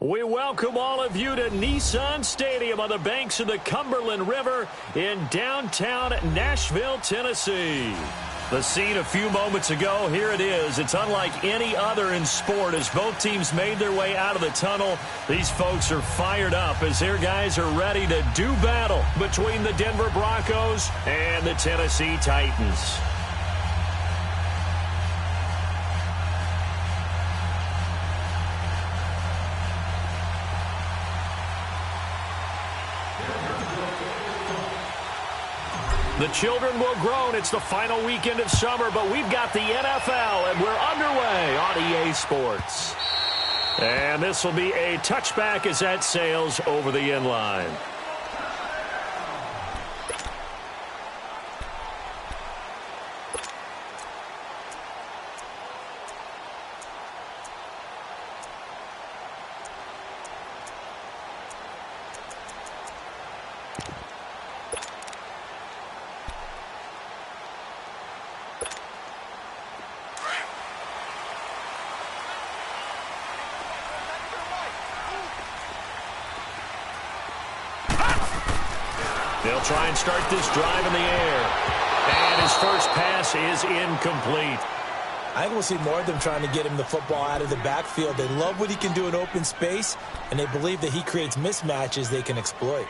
We welcome all of you to Nissan Stadium on the banks of the Cumberland River in downtown Nashville, Tennessee. The scene a few moments ago, here it is. It's unlike any other in sport as both teams made their way out of the tunnel. These folks are fired up as their guys are ready to do battle between the Denver Broncos and the Tennessee Titans. The children will groan. It's the final weekend of summer, but we've got the NFL, and we're underway on EA Sports. And this will be a touchback as that sails over the end line. They'll try and start this drive in the air. And his first pass is incomplete. I think we'll see more of them trying to get him the football out of the backfield. They love what he can do in open space, and they believe that he creates mismatches they can exploit.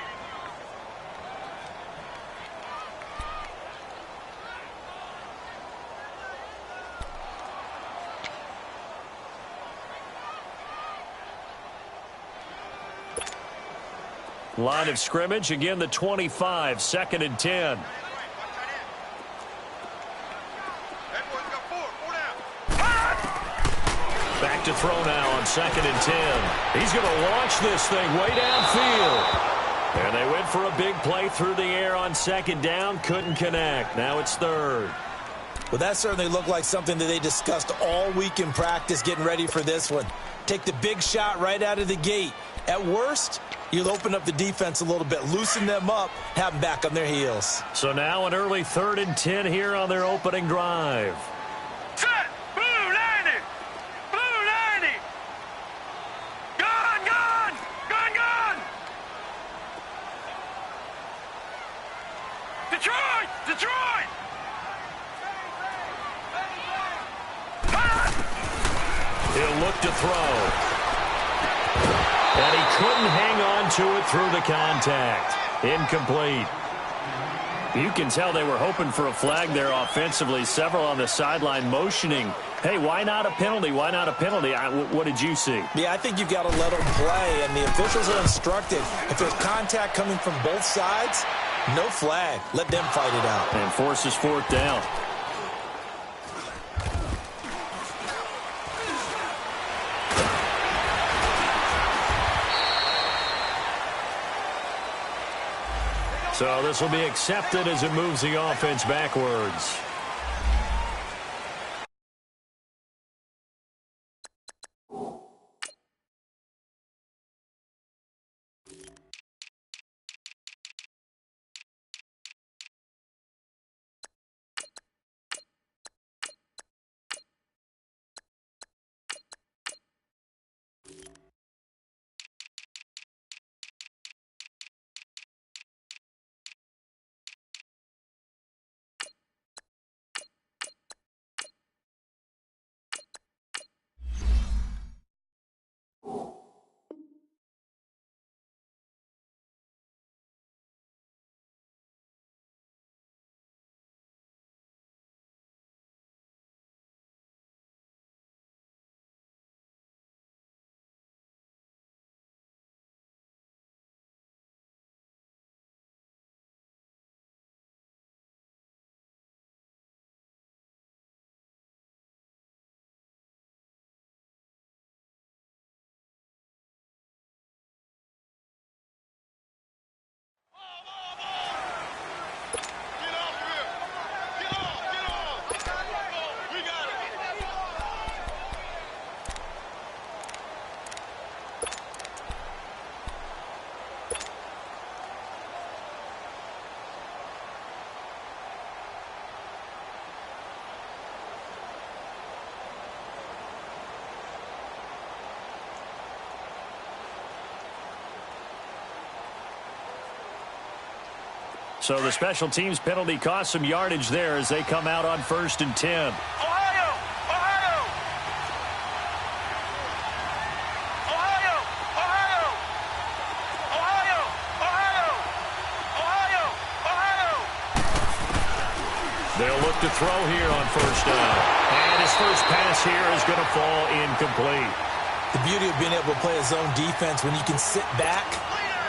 Line of scrimmage, again the 25, 2nd and 10. Back to throw now on 2nd and 10. He's going to launch this thing way downfield. And they went for a big play through the air on 2nd down, couldn't connect. Now it's 3rd. Well, that certainly looked like something that they discussed all week in practice getting ready for this one. Take the big shot right out of the gate. At worst, you'll open up the defense a little bit, loosen them up, have them back on their heels. So now an early 3rd and 10 here on their opening drive. Set! Blue 90! Blue 90! Gone, gone! Gone, gone! Detroit! Detroit! He'll look to throw. And he couldn't hang on to it through the contact. Incomplete. You can tell they were hoping for a flag there offensively. Several on the sideline motioning. Hey, why not a penalty? Why not a penalty? What did you see? Yeah, I think you've got to let them play, and the officials are instructed. If there's contact coming from both sides, no flag. Let them fight it out. And forces 4th down. So this will be accepted as it moves the offense backwards. So the special teams penalty cost some yardage there as they come out on 1st and 10. Ohio! Ohio! Ohio! Ohio! Ohio! Ohio! Ohio! Ohio! They'll look to throw here on 1st down. And his first pass here is going to fall incomplete. The beauty of being able to play a zone defense when you can sit back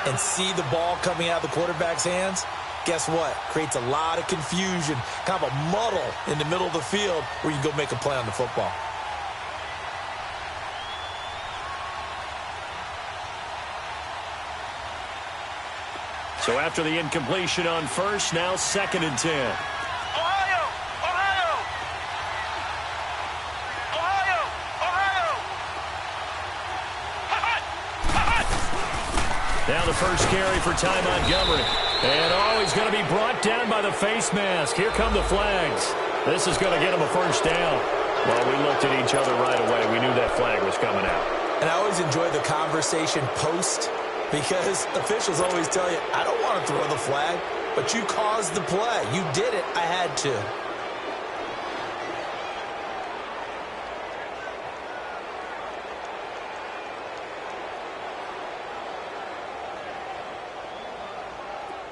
and see the ball coming out of the quarterback's hands, guess what? Creates a lot of confusion, kind of a muddle in the middle of the field where you can go make a play on the football. So after the incompletion on 1st, now 2nd and 10. Ohio! Ohio! Ohio! Ohio! Now the first carry for Ty Montgomery. And he's going to be brought down by the face mask. Here come the flags. This is going to get him a 1st down. Well, we looked at each other right away. We knew that flag was coming out. And I always enjoy the conversation post because officials always tell you, I don't want to throw the flag, but you caused the play. You did it. I had to.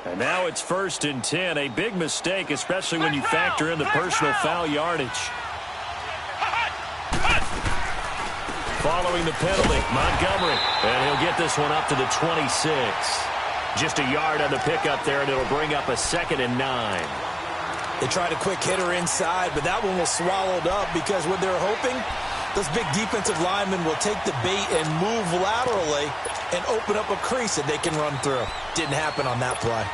And now it's 1st and 10. A big mistake, especially when you factor in the personal foul yardage. Following the penalty, Montgomery. And he'll get this one up to the 26. Just a yard on the pickup there, and it'll bring up a 2nd and 9. They tried a quick hitter inside, but that one was swallowed up because what they're hoping, those big defensive linemen will take the bait and move laterally and open up a crease that they can run through. Didn't happen on that play.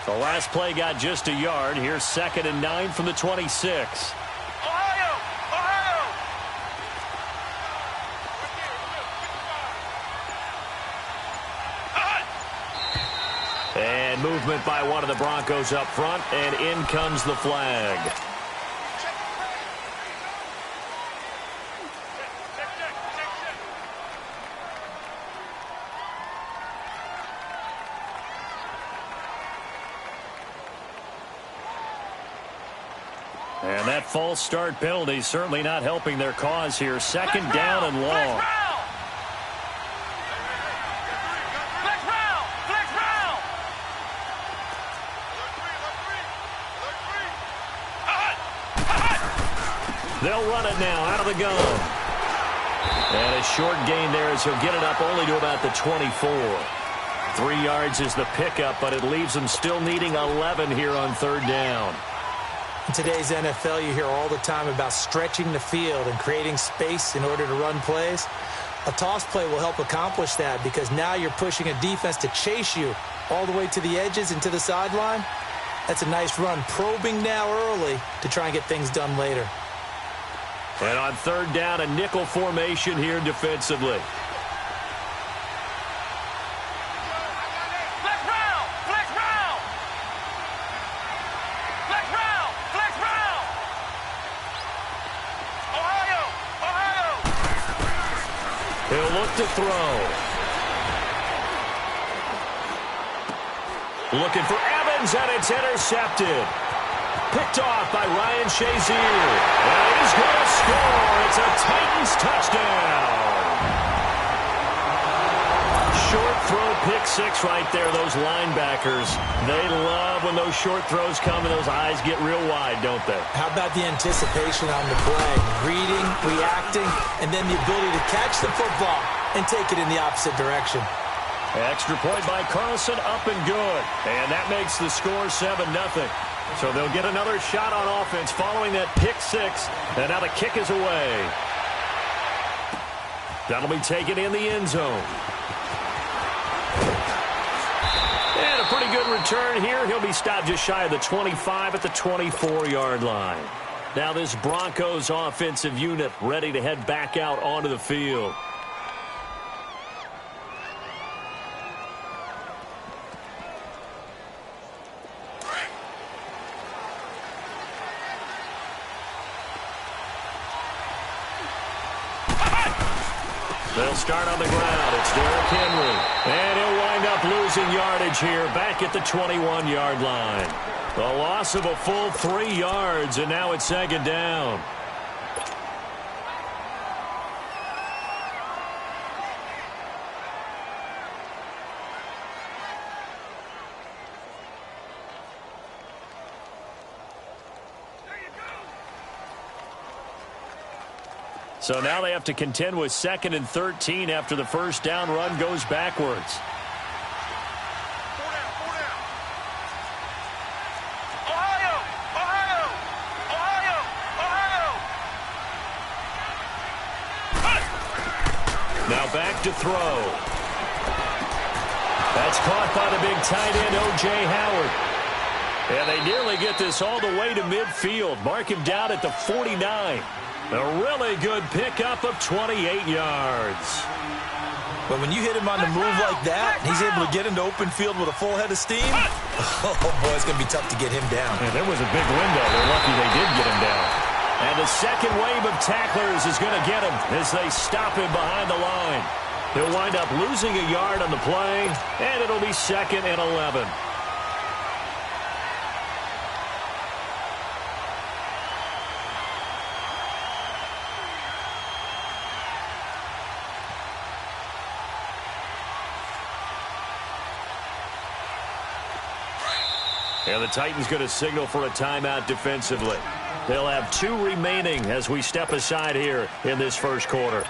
The last play got just a yard. Here's 2nd and 9 from the 26. Ohio! Ohio! And movement by one of the Broncos up front, and in comes the flag. And that false start penalty certainly not helping their cause here. 2nd down and long. They'll run it now out of the gun. And a short gain there as he'll get it up only to about the 24. 3 yards is the pickup, but it leaves them still needing 11 here on 3rd down. In today's NFL, you hear all the time about stretching the field and creating space in order to run plays. A toss play will help accomplish that because now you're pushing a defense to chase you all the way to the edges and to the sideline. That's a nice run, probing now early to try and get things done later. And on 3rd down, a nickel formation here defensively. He'll look to throw. Looking for Evans, and it's intercepted. Picked off by Ryan Shazier. And he's going to score. It's a Titans touchdown. Short throw, pick 6 right there. Those linebackers, they love when those short throws come and those eyes get real wide, don't they? How about the anticipation on the play? Reading, reacting, and then the ability to catch the football and take it in the opposite direction. Extra point by Carlson, up and good. And that makes the score 7-0. So they'll get another shot on offense following that pick 6. And now the kick is away. That'll be taken in the end zone. And a pretty good return here. He'll be stopped just shy of the 25 at the 24-yard line. Now this Broncos offensive unit ready to head back out onto the field. They'll start on the ground. It's Derrick Henry. And he'll wind up losing yardage here back at the 21-yard line. The loss of a full 3 yards, and now it's second down. So now they have to contend with 2nd and 13 after the first down run goes backwards. Ohio! Ohio! Ohio! Ohio! Now back to throw. That's caught by the big tight end, O.J. Howard. And they nearly get this all the way to midfield. Mark him down at the 49. A really good pickup of 28 yards. But when you hit him on the move like that, he's able to get into open field with a full head of steam. Oh, boy, it's going to be tough to get him down. And there was a big window. They're lucky they did get him down. And the second wave of tacklers is going to get him as they stop him behind the line. He'll wind up losing a yard on the play, and it'll be 2nd and 11. And the Titans going to signal for a timeout defensively. They'll have 2 remaining as we step aside here in this first quarter.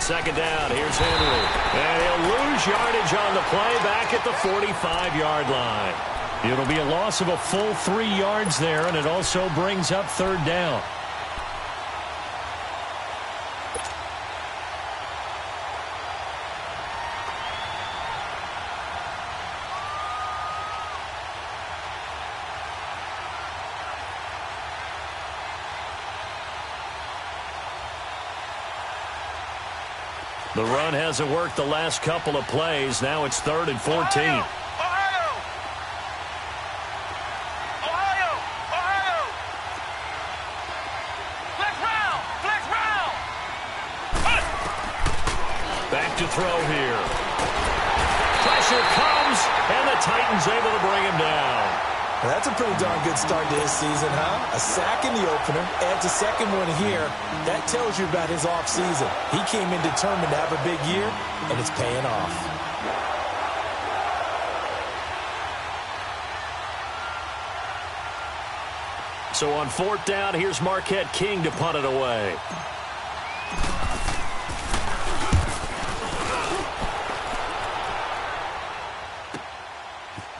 Second down, here's Henry. And he'll lose yardage on the play back at the 45-yard line. It'll be a loss of a full 3 yards there, and it also brings up 3rd down. The run hasn't worked the last couple of plays. Now it's 3rd and 14. Ohio! Ohio! Ohio! Flex round! Flex round! Back to throw here. Pressure comes, and the Titans able to bring him down. Well, that's a pretty darn good start to his season, huh? A sack in the opener, adds a second one here. That tells you about his offseason. He came in determined to have a big year, and it's paying off. So on 4th down, here's Marquette King to punt it away.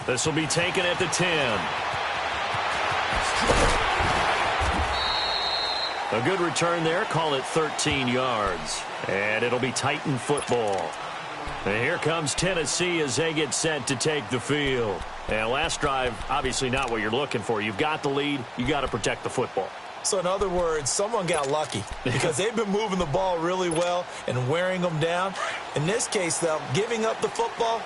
This will be taken at the 10. A good return there. Call it 13 yards. And it'll be Titan football. And here comes Tennessee as they get set to take the field. And last drive, obviously not what you're looking for. You've got the lead. You got to protect the football. So in other words, someone got lucky because they've been moving the ball really well and wearing them down. In this case, though, giving up the football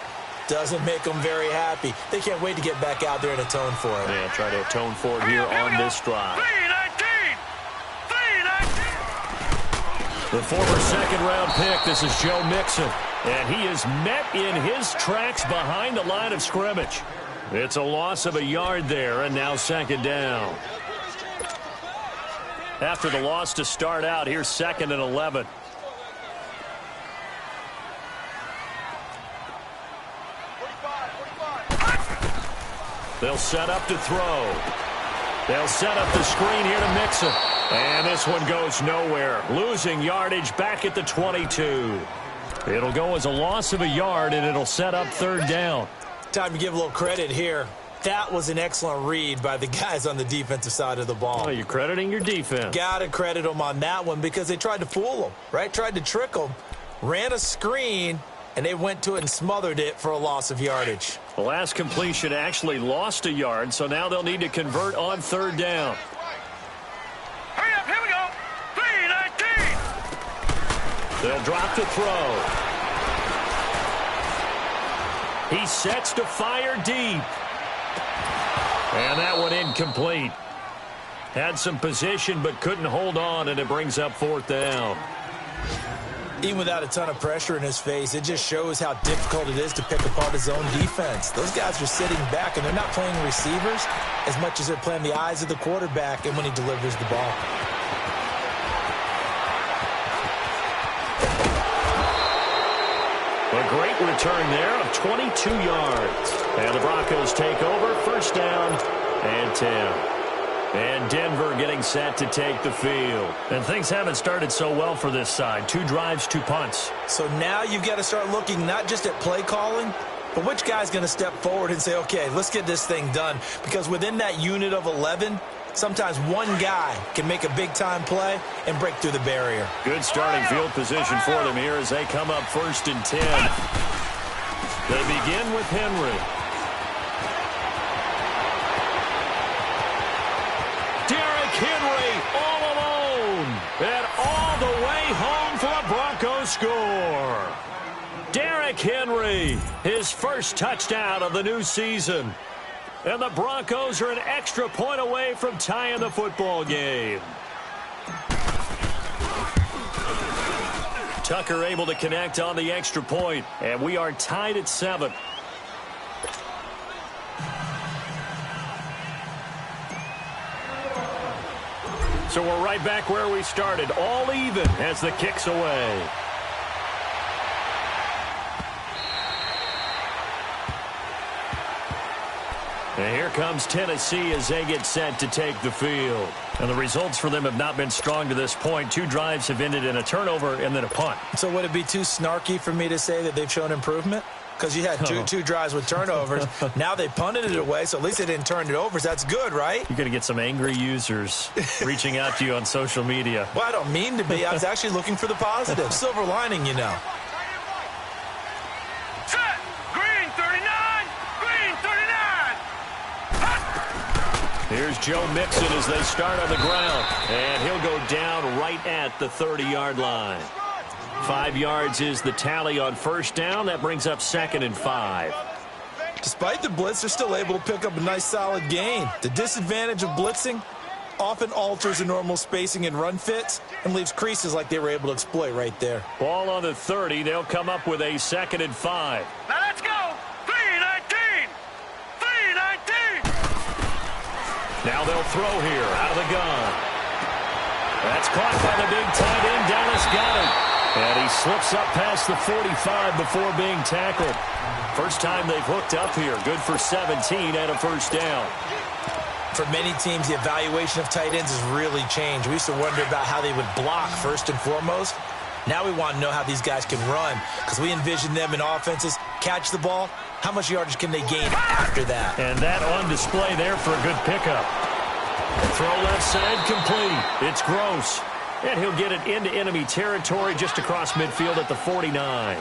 doesn't make them very happy. They can't wait to get back out there and atone for it. Yeah, try to atone for it here on this drive. 3-19! The former second-round pick, this is Joe Mixon. And he is met in his tracks behind the line of scrimmage. It's a loss of a yard there, and now 2nd down. After the loss to start out, here's 2nd and 11. They'll set up to throw. They'll set up the screen here to Mixon. And this one goes nowhere. Losing yardage back at the 22. It'll go as a loss of a yard, and it'll set up 3rd down. Time to give a little credit here. That was an excellent read by the guys on the defensive side of the ball. Oh, you're crediting your defense. Got to credit them on that one because they tried to fool them, right? Tried to trick them. Ran a screen, and they went to it and smothered it for a loss of yardage. The last completion actually lost a yard, so now they'll need to convert on third down. Hurry up, here we go. 3-19. They'll drop to throw. He sets to fire deep. And that one incomplete. Had some position but couldn't hold on, and it brings up fourth down. Even without a ton of pressure in his face, it just shows how difficult it is to pick apart his own defense. Those guys are sitting back, and they're not playing receivers as much as they're playing the eyes of the quarterback and when he delivers the ball. A great return there of 22 yards. And the Broncos take over, first down and 10. And Denver getting set to take the field. And things haven't started so well for this side. 2 drives, 2 punts. So now you've got to start looking not just at play calling, but which guy's going to step forward and say, okay, let's get this thing done. Because within that unit of 11, sometimes one guy can make a big-time play and break through the barrier. Good starting field position for them here as they come up first and 10. They begin with Henry. Henry all alone and all the way home for a Broncos score. Derrick Henry, his first touchdown of the new season. And the Broncos are an extra point away from tying the football game. Tucker able to connect on the extra point, and we are tied at 7. So we're right back where we started, all even as the kick's away. And here comes Tennessee as they get set to take the field. And the results for them have not been strong to this point. 2 drives have ended in a turnover and then a punt. So would it be too snarky for me to say that they've shown improvement? Because you had two drives with turnovers. Now they punted it away, so at least they didn't turn it over. So that's good, right? You're going to get some angry users reaching out to you on social media. Well, I don't mean to be. I was actually looking for the positive. Silver lining, you know. Set. Green 39. Green 39. Here's Joe Mixon as they start on the ground. And he'll go down right at the 30-yard line. 5 yards is the tally on first down. That brings up 2nd and 5. Despite the blitz, they're still able to pick up a nice, solid gain. The disadvantage of blitzing often alters the normal spacing and run fits and leaves creases like they were able to exploit right there. Ball on the 30. They'll come up with a 2nd and 5. Now let's go. 3-19. 3-19. Now they'll throw here out of the gun. That's caught by the big tight end. Dallas got it. And he slips up past the 45 before being tackled. First time they've hooked up here. Good for 17 and a first down. For many teams, the evaluation of tight ends has really changed. We used to wonder about how they would block first and foremost. Now we want to know how these guys can run because we envision them in offenses catch the ball. How much yardage can they gain after that? And that on display there for a good pickup. Throw left side complete. It's Gross. And he'll get it into enemy territory just across midfield at the 49.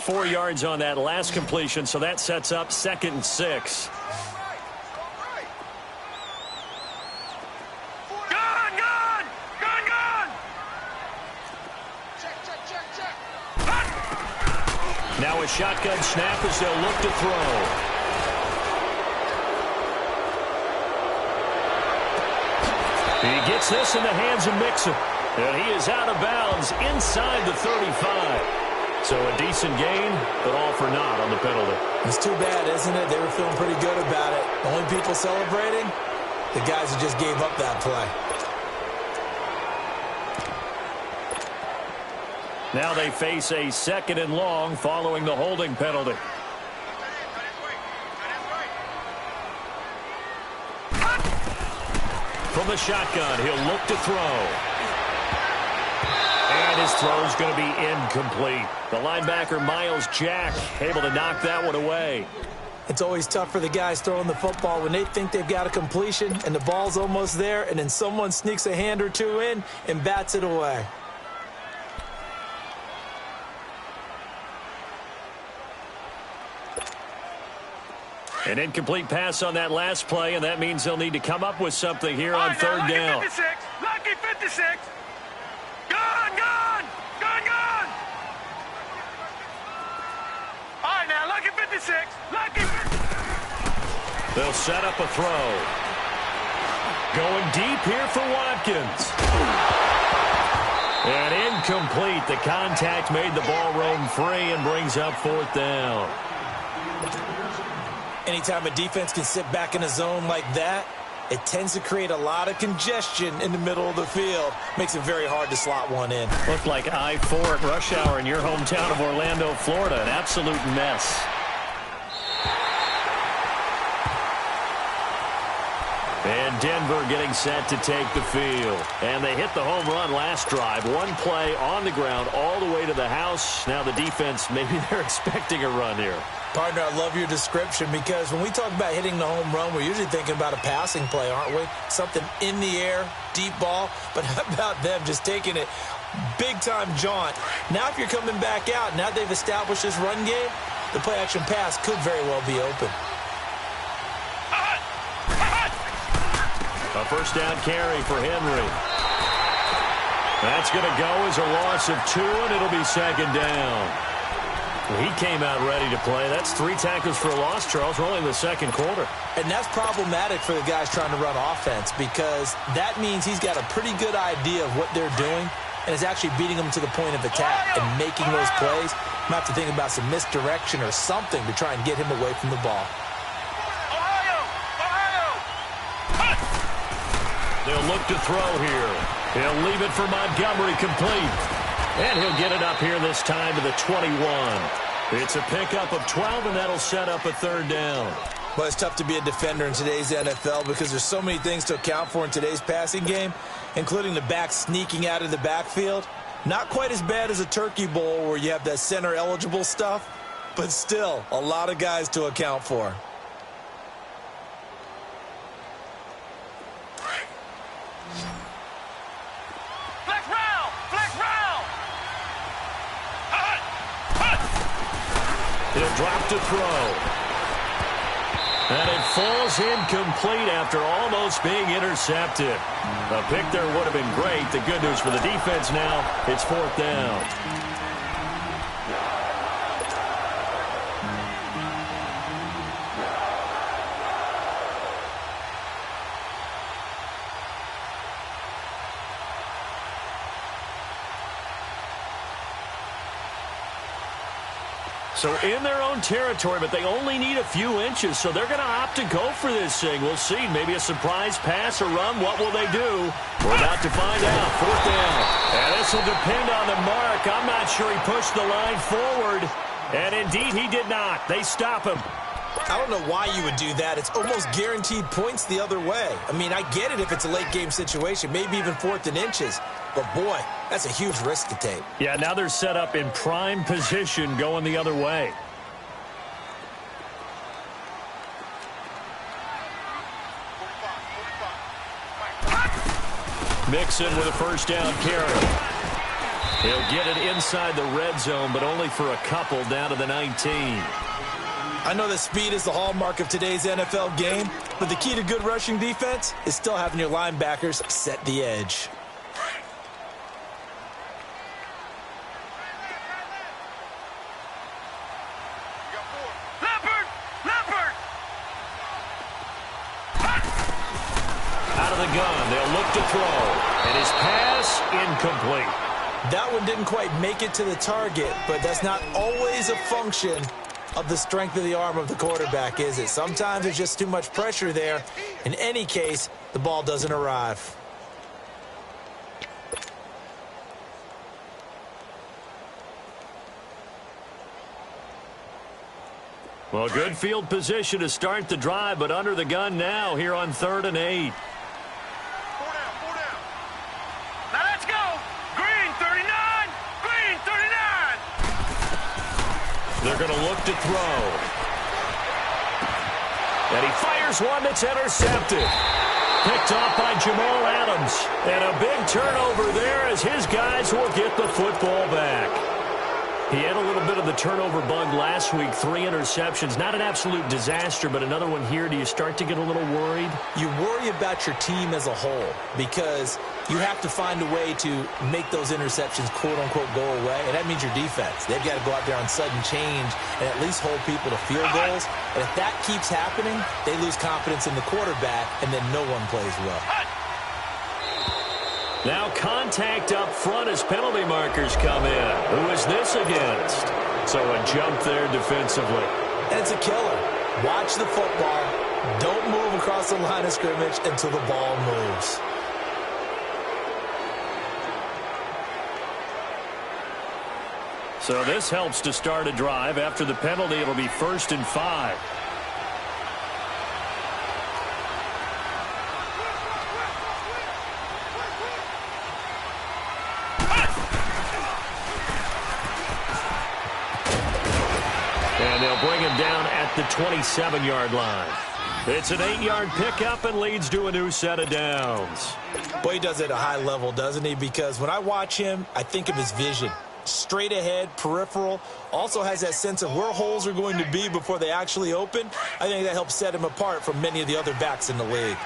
Four yards on that last completion, so that sets up 2nd and 6. Gun, gun. Gun, gun. Now a shotgun snap as they'll look to throw. He gets this in the hands of Mixon. And he is out of bounds inside the 35. So a decent gain, but all for naught on the penalty. It's too bad, isn't it? They were feeling pretty good about it. The only people celebrating, the guys who just gave up that play. Now they face a 2nd and long following the holding penalty. from the shotgun. He'll look to throw. And his throw's going to be incomplete. The linebacker, Miles Jack, able to knock that one away. It's always tough for the guys throwing the football when they think they've got a completion and the ball's almost there, and then someone sneaks a hand or two in and bats it away. An incomplete pass on that last play, and that means they'll need to come up with something here on third down. Lucky 56. Lucky 56. Gone, gone. Gone, gone. All right, now, lucky 56. Lucky 56. They'll set up a throw. Going deep here for Watkins. And incomplete. The contact made the ball roam free and brings up fourth down. Anytime a defense can sit back in a zone like that, it tends to create a lot of congestion in the middle of the field. Makes it very hard to slot one in. Looked like I-4 at rush hour in your hometown of Orlando, Florida. An absolute mess. And Denver getting set to take the field. And they hit the home run last drive. One play on the ground all the way to the house. Now the defense, maybe they're expecting a run here. Partner, I love your description because when we talk about hitting the home run, we're usually thinking about a passing play, aren't we? Something in the air, deep ball. But how about them just taking it big-time jaunt? Now if you're coming back out, now they've established this run game, the play-action pass could very well be open. A first down carry for Henry. That's going to go as a loss of 2, and it'll be second down. He came out ready to play. That's 3 tackles for a loss, Charles. We're only in the second quarter. And that's problematic for the guys trying to run offense because that means he's got a pretty good idea of what they're doing and is actually beating them to the point of attack and making those plays. Might have to think about some misdirection or something to try and get him away from the ball. They'll look to throw here. He'll leave it for Montgomery complete. And he'll get it up here this time to the 21. It's a pickup of 12, and that'll set up a third down. Well, it's tough to be a defender in today's NFL because there's so many things to account for in today's passing game, including the back sneaking out of the backfield. Not quite as bad as a turkey bowl where you have that center-eligible stuff, but still a lot of guys to account for. He'll drop to throw. And it falls incomplete after almost being intercepted. A pick there would have been great. The good news for the defense now, it's fourth down. So in their own territory, but they only need a few inches, so they're going to opt to go for this thing. We'll see. Maybe a surprise pass or run. What will they do? We're about to find out. Fourth down. And this will depend on the mark. I'm not sure he pushed the line forward. And indeed, he did not. They stop him. I don't know why you would do that. It's almost guaranteed points the other way. I mean, I get it if it's a late-game situation, maybe even 4th and inches. But, boy, that's a huge risk to take. Yeah, now they're set up in prime position going the other way. Mixon with a first down carry. He'll get it inside the red zone, but only for a couple down to the 19. I know that speed is the hallmark of today's NFL game, but the key to good rushing defense is still having your linebackers set the edge. Out of the gun, they'll look to throw, and his pass incomplete. That one didn't quite make it to the target, but that's not always a function of the strength of the arm of the quarterback, is it? Sometimes there's just too much pressure there. In any case, the ball doesn't arrive. Well, good field position to start the drive, but under the gun now here on 3rd and 8. They're going to look to throw. And he fires one that's intercepted. Picked off by Jamal Adams. And a big turnover there as his guys will get the football back. He had a little bit of the turnover bug last week, 3 interceptions. Not an absolute disaster, but another one here. Do you start to get a little worried? You worry about your team as a whole because you have to find a way to make those interceptions, quote-unquote, go away, and that means your defense. They've got to go out there on sudden change and at least hold people to field goals. And if that keeps happening, they lose confidence in the quarterback, and then no one plays well. Now contact up front as penalty markers come in. Who is this against? So a jump there defensively. And it's a killer. Watch the football. Don't move across the line of scrimmage until the ball moves. So this helps to start a drive. After the penalty, it'll be 1st and 5. And they'll bring him down at the 27-yard line. It's an 8-yard pickup and leads to a new set of downs. Boy, he does it at a high level, doesn't he? Because when I watch him, I think of his vision. Straight ahead, peripheral, also has that sense of where holes are going to be before they actually open. I think that helps set him apart from many of the other backs in the league.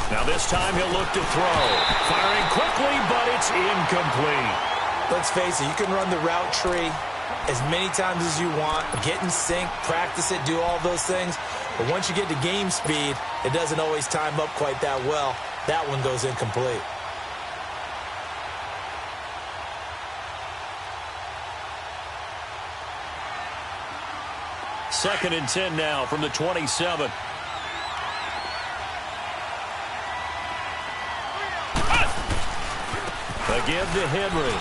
Now this time he'll look to throw. Firing quickly, but it's incomplete. Let's face it, you can run the route tree as many times as you want, get in sync, practice it, do all those things. But once you get to game speed, it doesn't always time up quite that well. That one goes incomplete. Second and 10 now from the 27. Again to Henry.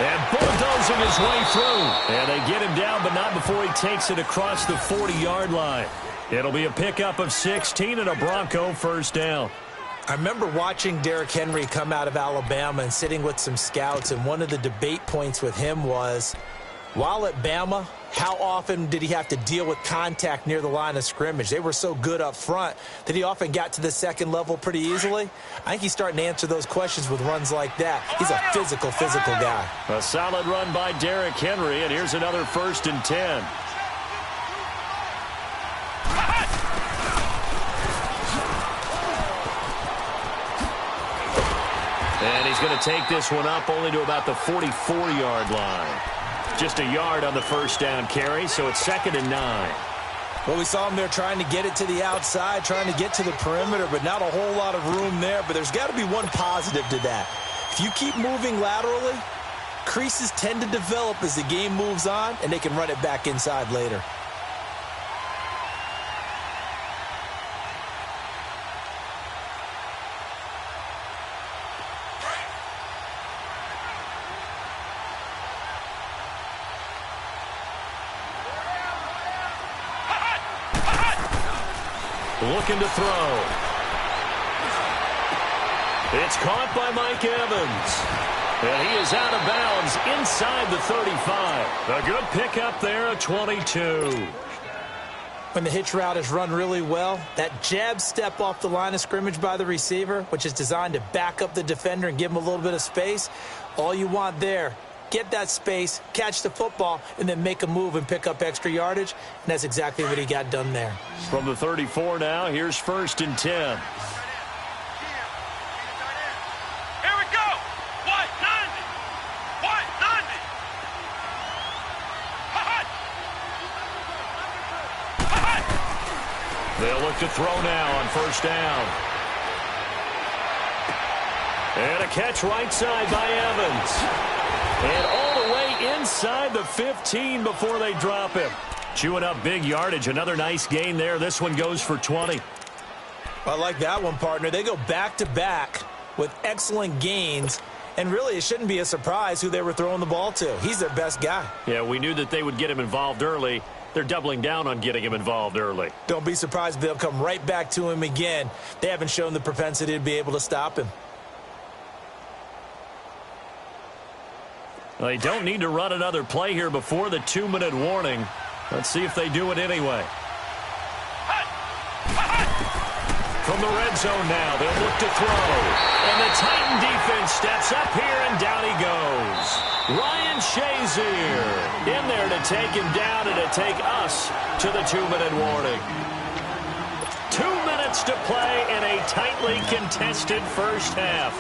And bulldozing his way through. And they get him down, but not before he takes it across the 40-yard line. It'll be a pickup of 16 and a Bronco first down. I remember watching Derrick Henry come out of Alabama and sitting with some scouts, and one of the debate points with him was, while at Bama, how often did he have to deal with contact near the line of scrimmage? They were so good up front that he often got to the second level pretty easily. I think he's starting to answer those questions with runs like that. He's a physical guy. A solid run by Derrick Henry, and here's another 1st and 10. And he's going to take this one up only to about the 44-yard line. Just a yard on the first down carry, so it's 2nd and 9. Well, we saw him there trying to get it to the outside, trying to get to the perimeter, but not a whole lot of room there. But there's got to be one positive to that. If you keep moving laterally, creases tend to develop as the game moves on, and they can run it back inside later. Looking to throw. It's caught by Mike Evans. And he is out of bounds inside the 35. A good pickup there at 22. When the hitch route is run really well, that jab step off the line of scrimmage by the receiver, which is designed to back up the defender and give him a little bit of space, all you want there, get that space, catch the football, and then make a move and pick up extra yardage. And that's exactly what he got done there. From the 34 now, here's 1st and 10. Here we go. White, 90. White, 90. They'll look to throw now on 1st down. And a catch right side by Evans. And all the way inside the 15 before they drop him. Chewing up big yardage. Another nice gain there. This one goes for 20. I like that one, partner. They go back-to-back with excellent gains. And really, it shouldn't be a surprise who they were throwing the ball to. He's their best guy. Yeah, we knew that they would get him involved early. They're doubling down on getting him involved early. Don't be surprised if they'll come right back to him again. They haven't shown the propensity to be able to stop him. They don't need to run another play here before the 2-minute warning. Let's see if they do it anyway. From the red zone now, they'll look to throw. And the Titan defense steps up here, and down he goes. Ryan Shazier in there to take him down and to take us to the 2-minute warning. 2 minutes to play in a tightly contested first half.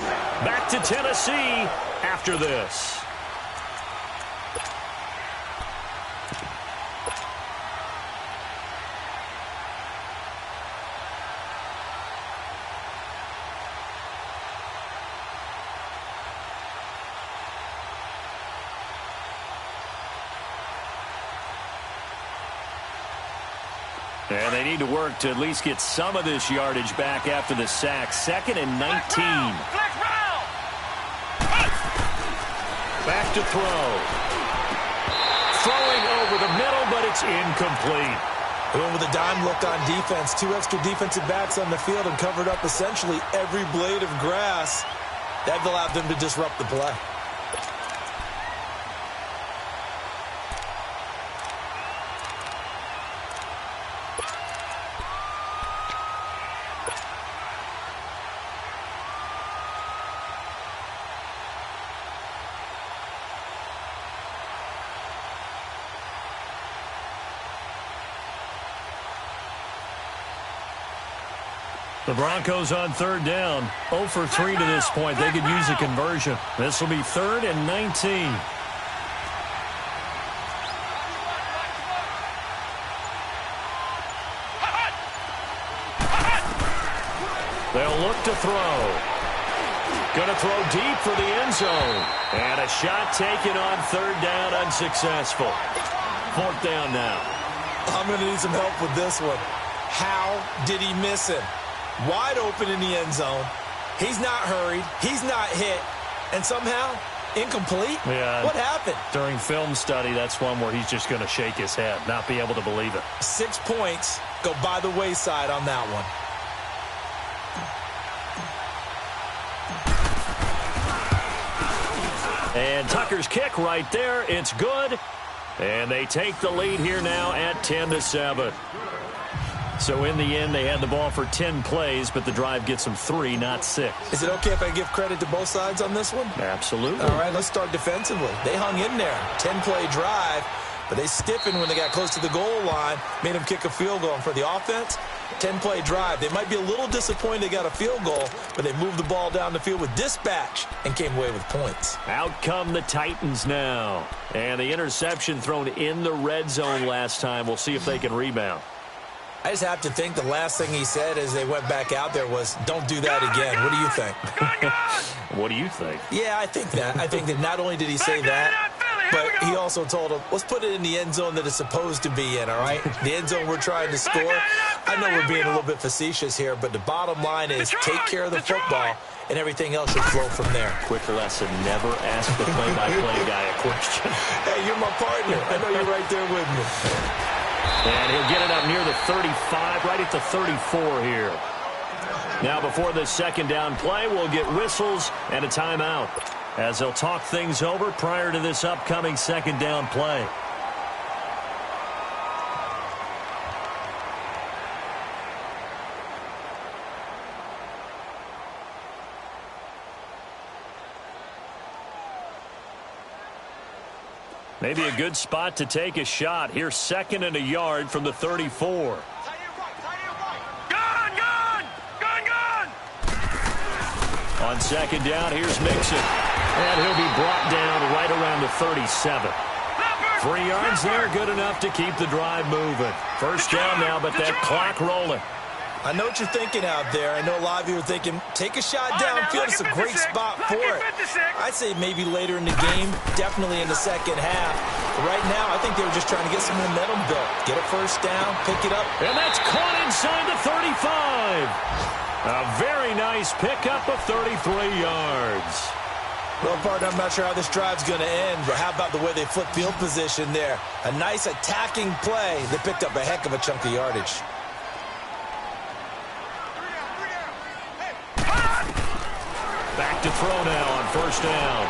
Back to Tennessee after this. And they need to work to at least get some of this yardage back after the sack. 2nd and 19. Back to throw. Throwing over the middle, but it's incomplete. Going with a dime look on defense. 2 extra defensive backs on the field and covered up essentially every blade of grass. That allowed them to disrupt the play. The Broncos on 3rd down. 0 for 3 to this point. They could use a conversion. This will be 3rd and 19. They'll look to throw. Going to throw deep for the end zone. And a shot taken on 3rd down, unsuccessful. 4th down now. I'm going to need some help with this one. How did he miss him? Wide open in the end zone. He's not hurried. He's not hit. And somehow, incomplete? Yeah. What happened? During film study, that's one where he's just going to shake his head, not be able to believe it. 6 points go by the wayside on that one. And Tucker's kick right there. It's good. And they take the lead here now at 10-7. So in the end, they had the ball for 10 plays, but the drive gets them 3, not 6. Is it okay if I give credit to both sides on this one? Absolutely. All right, let's start defensively. They hung in there. 10-play drive, but they stiffened when they got close to the goal line, made them kick a field goal. And for the offense, 10-play drive. They might be a little disappointed they got a field goal, but they moved the ball down the field with dispatch and came away with points. Out come the Titans now. And the interception thrown in the red zone last time. We'll see if they can rebound. I just have to think the last thing he said as they went back out there was, don't do that again. What do you think? What do you think? Yeah, I think that. I think that not only did he say that, but he also told him, let's put it in the end zone that it's supposed to be in, all right? The end zone we're trying to score. I know we're being a little bit facetious here, but the bottom line is take care of the football, and everything else should flow from there. Quick lesson, never ask the play-by-play guy a question. Hey, you're my partner. I know you're right there with me. And he'll get it up near the 35, right at the 34 here. Now before the 2nd down play, we'll get whistles and a timeout as they'll talk things over prior to this upcoming 2nd down play. Maybe a good spot to take a shot. Here's 2nd and a yard from the 34. On 2nd down, here's Mixon. And he'll be brought down right around the 37. 3 yards there, good enough to keep the drive moving. 1st down now, but that clock rolling. I know what you're thinking out there. I know a lot of you are thinking, take a shot downfield. It's a great spot for it. I'd say maybe later in the game, definitely in the 2nd half. But right now, I think they were just trying to get some momentum built. Get a 1st down, pick it up. And that's caught inside the 35. A very nice pickup of 33 yards. Well, partner, I'm not sure how this drive's going to end, but how about the way they flip field position there? A nice attacking play. They picked up a heck of a chunk of yardage. Back to throw now on 1st down.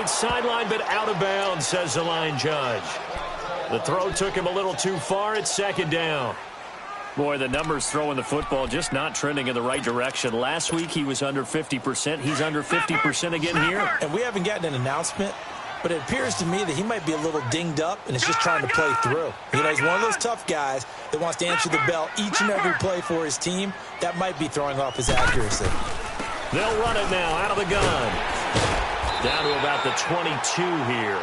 right sideline, but out of bounds, says the line judge. The throw took him a little too far. It's second down. Boy, the numbers throwing the football just not trending in the right direction. Last week he was under 50%. He's under 50% again here. And we haven't gotten an announcement, but it appears to me that he might be a little dinged up and is just trying to play through. You know, he's one of those tough guys that wants to answer the bell each and every play for his team. That might be throwing off his accuracy. They'll run it now out of the gun. Down to about the 22 here.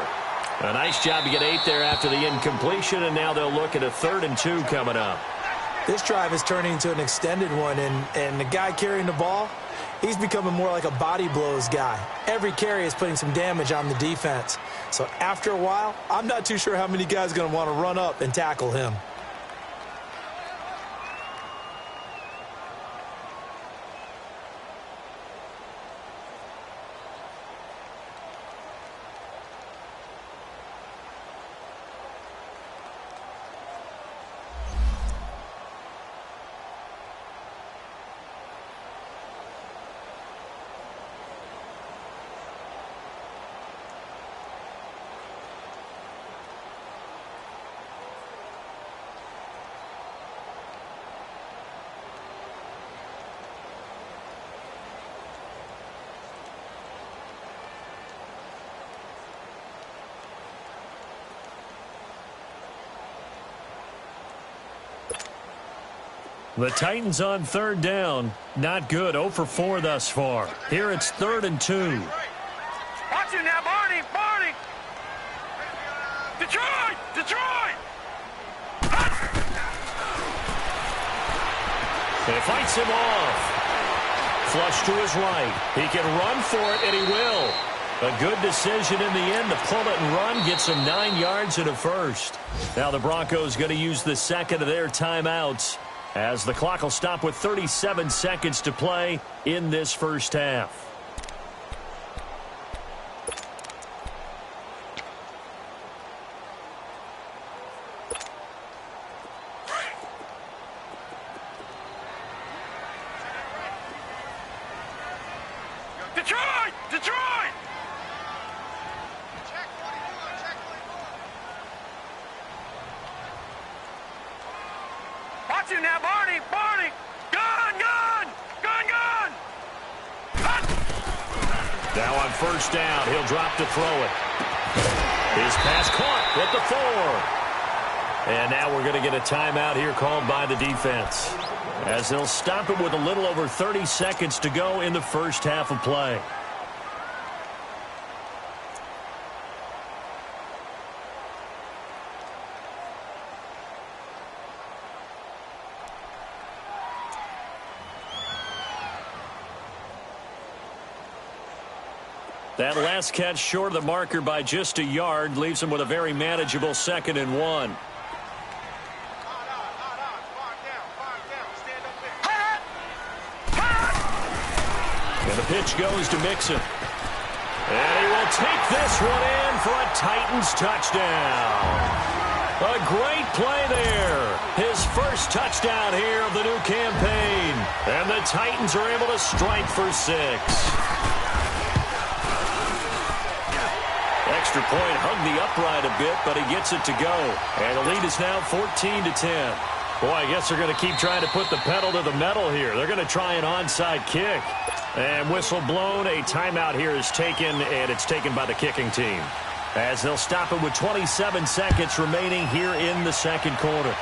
A nice job to get 8 there after the incompletion, and now they'll look at a 3rd and 2 coming up. This drive is turning into an extended one, and the guy carrying the ball, he's becoming more like a body blows guy. Every carry is putting some damage on the defense. So after a while, I'm not too sure how many guys are going to want to run up and tackle him. The Titans on 3rd down. Not good. 0 for 4 thus far. Here it's 3rd and 2. Watch it now, Barney! Barney! Detroit! Detroit! He fights him off. Flush to his right. He can run for it, and he will. A good decision in the end to pull it and run. Gets him 9 yards and a first. Now the Broncos going to use the second of their timeouts, as the clock will stop with 37 seconds to play in this first half. Detroit! Detroit! Watch him now, Barney! Barney! Gun! Gun! Gun! Gun! Now on 1st down, he'll drop to throw it. His pass caught with the 4. And now we're going to get a timeout here called by the defense, as they'll stop it with a little over 30 seconds to go in the first half of play. That last catch short of the marker by just a yard leaves him with a very manageable 2nd and 1. And the pitch goes to Mixon. And he will take this one in for a Titans touchdown. A great play there. His first touchdown here of the new campaign. And the Titans are able to strike for 6. Extra point hugged the upright a bit, but he gets it to go. And the lead is now 14-10. Boy, I guess they're going to keep trying to put the pedal to the metal here. They're going to try an onside kick. And whistle blown. A timeout here is taken, and it's taken by the kicking team, as they'll stop it with 27 seconds remaining here in the second quarter.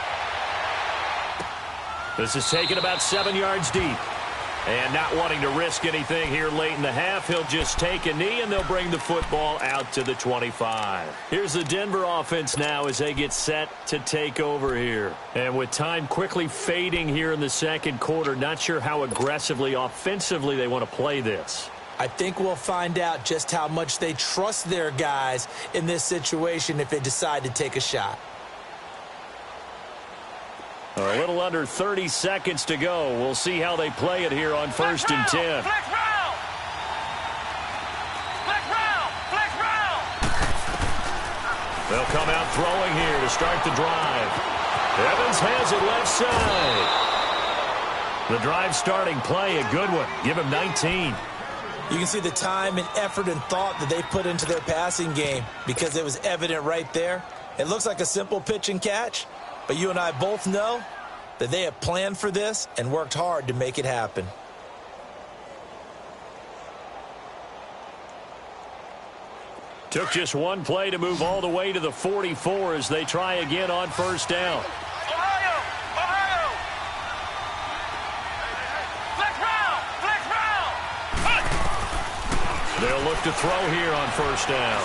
This is taken about 7 yards deep. And not wanting to risk anything here late in the half, he'll just take a knee, and they'll bring the football out to the 25. Here's the Denver offense now as they get set to take over here. And with time quickly fading here in the second quarter, not sure how aggressively, offensively they want to play this. I think we'll find out just how much they trust their guys in this situation if they decide to take a shot. A little under 30 seconds to go. We'll see how they play it here on 1st and 10. Flex round! Flex round! Flex round! They'll come out throwing here to start the drive. Evans has it left side. The drive starting play, a good one. Give him 19. You can see the time and effort and thought that they put into their passing game because it was evident right there. It looks like a simple pitch and catch, but you and I both know that they have planned for this and worked hard to make it happen. Took just one play to move all the way to the 44 as they try again on first down. Ohio! Ohio! Flex round! Flex round! Hut! They'll look to throw here on first down.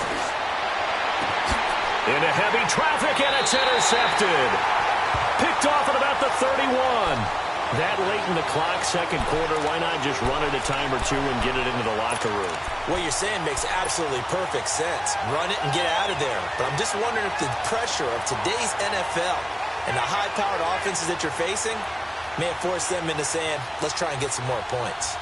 Into heavy traffic, and it's intercepted. Picked off at about the 31. That late in the clock, second quarter, why not just run it a time or two and get it into the locker room? What you're saying makes absolutely perfect sense. Run it and get out of there. But I'm just wondering if the pressure of today's NFL and the high-powered offenses that you're facing may have forced them into saying, let's try and get some more points.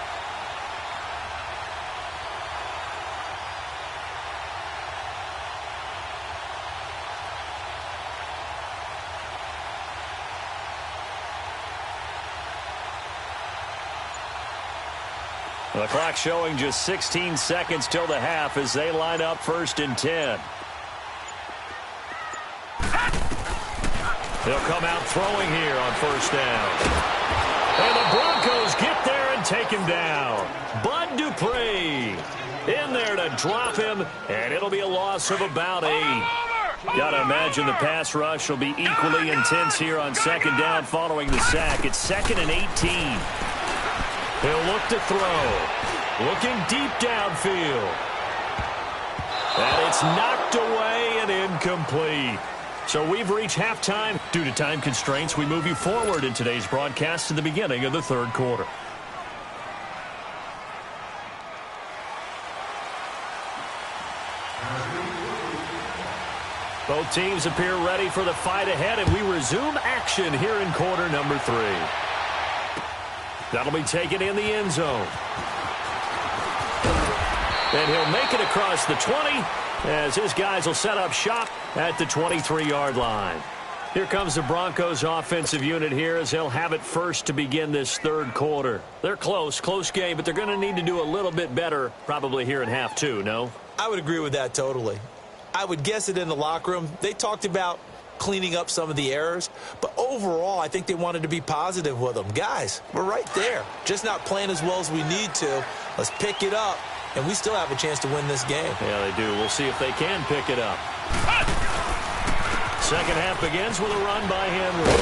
The clock showing just 16 seconds till the half as they line up first and 10. They'll come out throwing here on first down. And the Broncos get there and take him down. Bud Dupree in there to drop him, and it'll be a loss of about 8. Got to imagine the pass rush will be equally intense here on second down following the sack. It's second and 18. He'll look to throw. Looking deep downfield. And it's knocked away and incomplete. So we've reached halftime. Due to time constraints, we move you forward in today's broadcast to the beginning of the third quarter. Both teams appear ready for the fight ahead, and we resume action here in quarter number 3. That'll be taken in the end zone. And he'll make it across the 20 as his guys will set up shop at the 23-yard line. Here comes the Broncos offensive unit here as they'll have it first to begin this third quarter. They're close game, but they're going to need to do a little bit better probably here in half 2, no? I would agree with that totally. I would guess it in the locker room. They talked about cleaning up some of the errors, but overall I think they wanted to be positive with them. Guys, we're right there, just not playing as well as we need to. Let's pick it up, and we still have a chance to win this game. Yeah, they do. We'll see if they can pick it up. Second half begins with a run by Henry,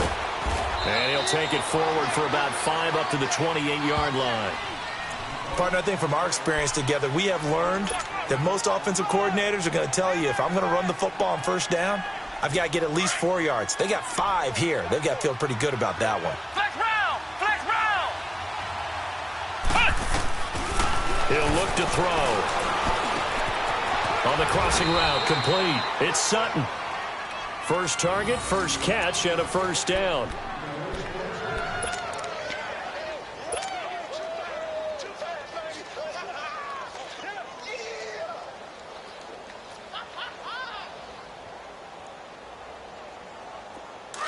and he'll take it forward for about 5 up to the 28-yard line. Partner, I think from our experience together, we have learned that most offensive coordinators are going to tell you, if I'm going to run the football on first down, I've got to get at least 4 yards. They got 5 here. They've got to feel pretty good about that one. Flex round! Flex round! He'll look to throw. On the crossing route, complete. It's Sutton. First target, first catch, and a first down.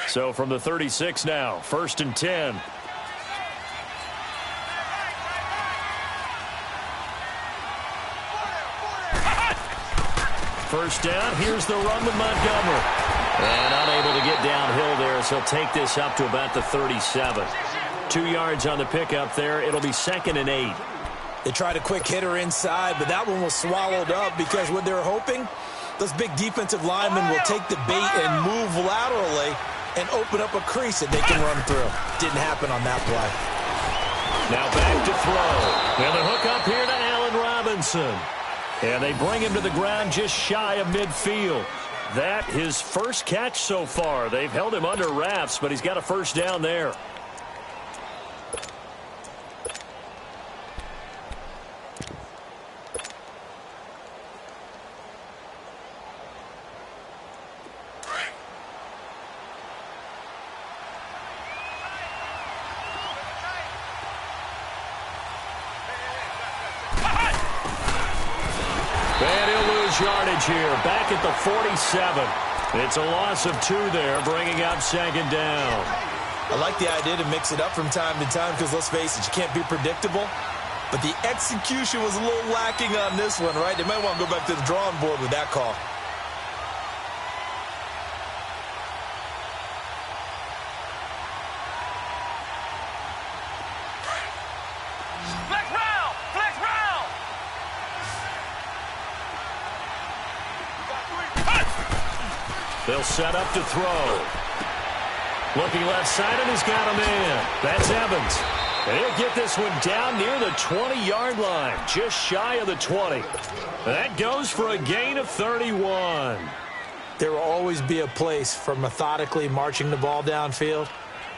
So from the 36 now, first and 10. First down, here's the run with Montgomery. And unable to get downhill there, so he'll take this up to about the 37. 2 yards on the pickup there. It'll be second and 8. They tried a quick hitter inside, but that one was swallowed up because what they're hoping, those big defensive linemen will take the bait and move laterally and open up a crease that they can run through. Didn't happen on that play. Now back to throw. And the hook up here to Allen Robinson. And they bring him to the ground just shy of midfield. That his first catch so far. They've held him under wraps, but he's got a first down there. Yardage here, back at the 47. It's a loss of 2 there, bringing up second down. I like the idea to mix it up from time to time because, let's face it, you can't be predictable. but the execution was a little lacking on this one, right? They might want to go back to the drawing board with that call. They'll set up to throw. Looking left side, and he's got him in. That's Evans. And he'll get this one down near the 20-yard line, just shy of the 20. That goes for a gain of 31. There will always be a place for methodically marching the ball downfield,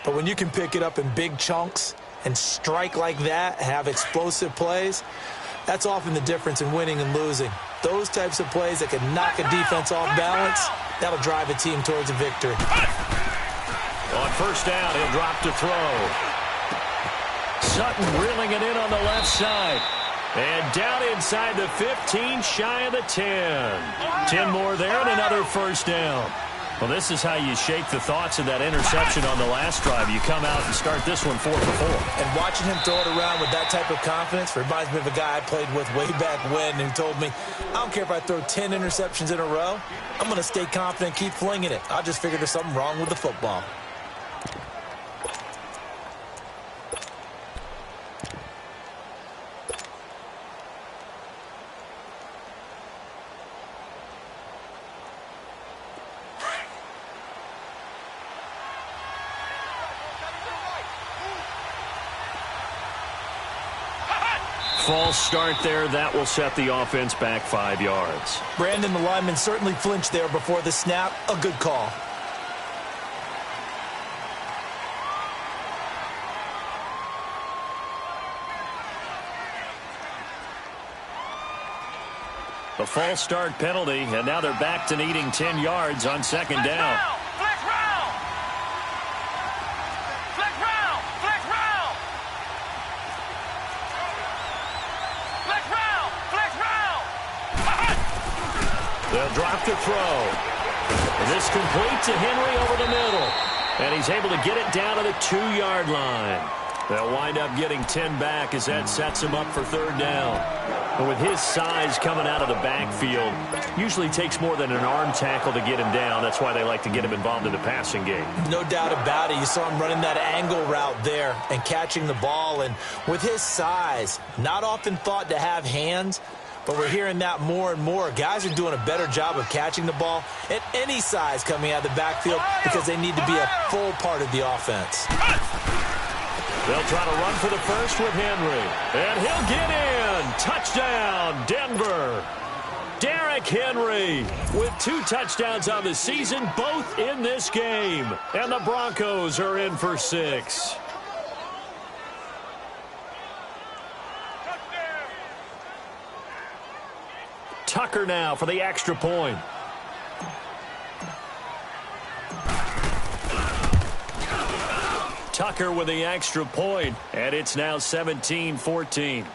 but when you can pick it up in big chunks and strike like that, have explosive plays, that's often the difference in winning and losing. Those types of plays that can knock a defense off balance, that'll drive a team towards a victory. On first down, he'll drop to throw. Sutton reeling it in on the left side. And down inside the 15, shy of the 10. 10 more there and another first down. Well, this is how you shape the thoughts of that interception on the last drive. You come out and start this one 4 for 4. And watching him throw it around with that type of confidence reminds me of a guy I played with way back when who told me, I don't care if I throw 10 interceptions in a row. I'm going to stay confident and keep flinging it. I just figured there's something wrong with the football. False start there. That will set the offense back 5 yards. Brandon, the lineman, certainly flinched there before the snap. A good call. A false start penalty, and now they're back to needing 10 yards on second down. They'll drop to throw. And this complete to Henry over the middle. And he's able to get it down to the 2-yard line. They'll wind up getting 10 back as that sets him up for third down. But with his size coming out of the backfield, usually takes more than an arm tackle to get him down. That's why they like to get him involved in the passing game. No doubt about it. You saw him running that angle route there and catching the ball. And with his size, not often thought to have hands, but we're hearing that more and more. Guys are doing a better job of catching the ball at any size coming out of the backfield because they need to be a full part of the offense. They'll try to run for the first with Henry. And he'll get in. Touchdown, Denver. Derrick Henry with 2 touchdowns on the season, both in this game. And the Broncos are in for 6. Tucker now for the extra point. Tucker with the extra point, and it's now 17-14.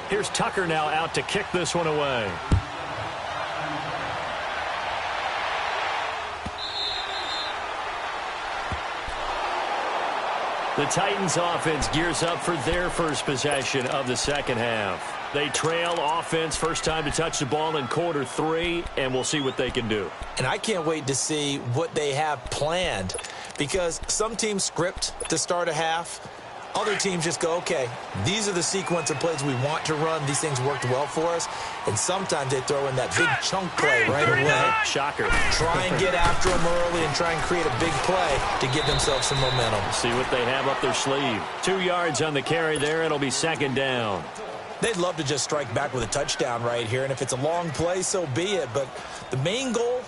Here's Tucker now out to kick this one away. The Titans offense gears up for their first possession of the second half. They trail offense first time to touch the ball in quarter 3, and we'll see what they can do. And I can't wait to see what they have planned because some teams script to start a half. Other teams just go, okay, these are the sequence of plays we want to run. These things worked well for us. And sometimes they throw in that big chunk play right away. Shocker. Try and get after them early and try and create a big play to give themselves some momentum. See what they have up their sleeve. 2 yards on the carry there. It'll be second down. They'd love to just strike back with a touchdown right here. And if it's a long play, so be it. But the main goal,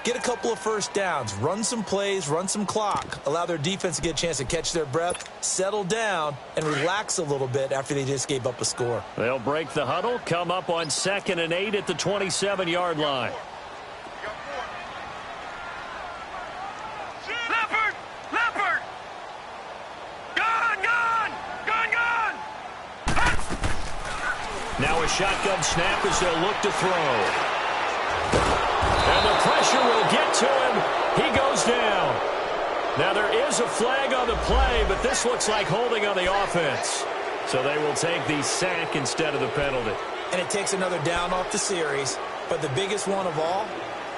get a couple of first downs, run some plays, run some clock, allow their defense to get a chance to catch their breath, settle down, and relax a little bit after they just gave up a score. They'll break the huddle, come up on 2nd and 8 at the 27-yard line. Leopard! Gone! Now a shotgun snap as they'll look to throw. And the pressure will get to him. He goes down. Now, there is a flag on the play, but this looks like holding on the offense. So they will take the sack instead of the penalty. And it takes another down off the series. But the biggest one of all,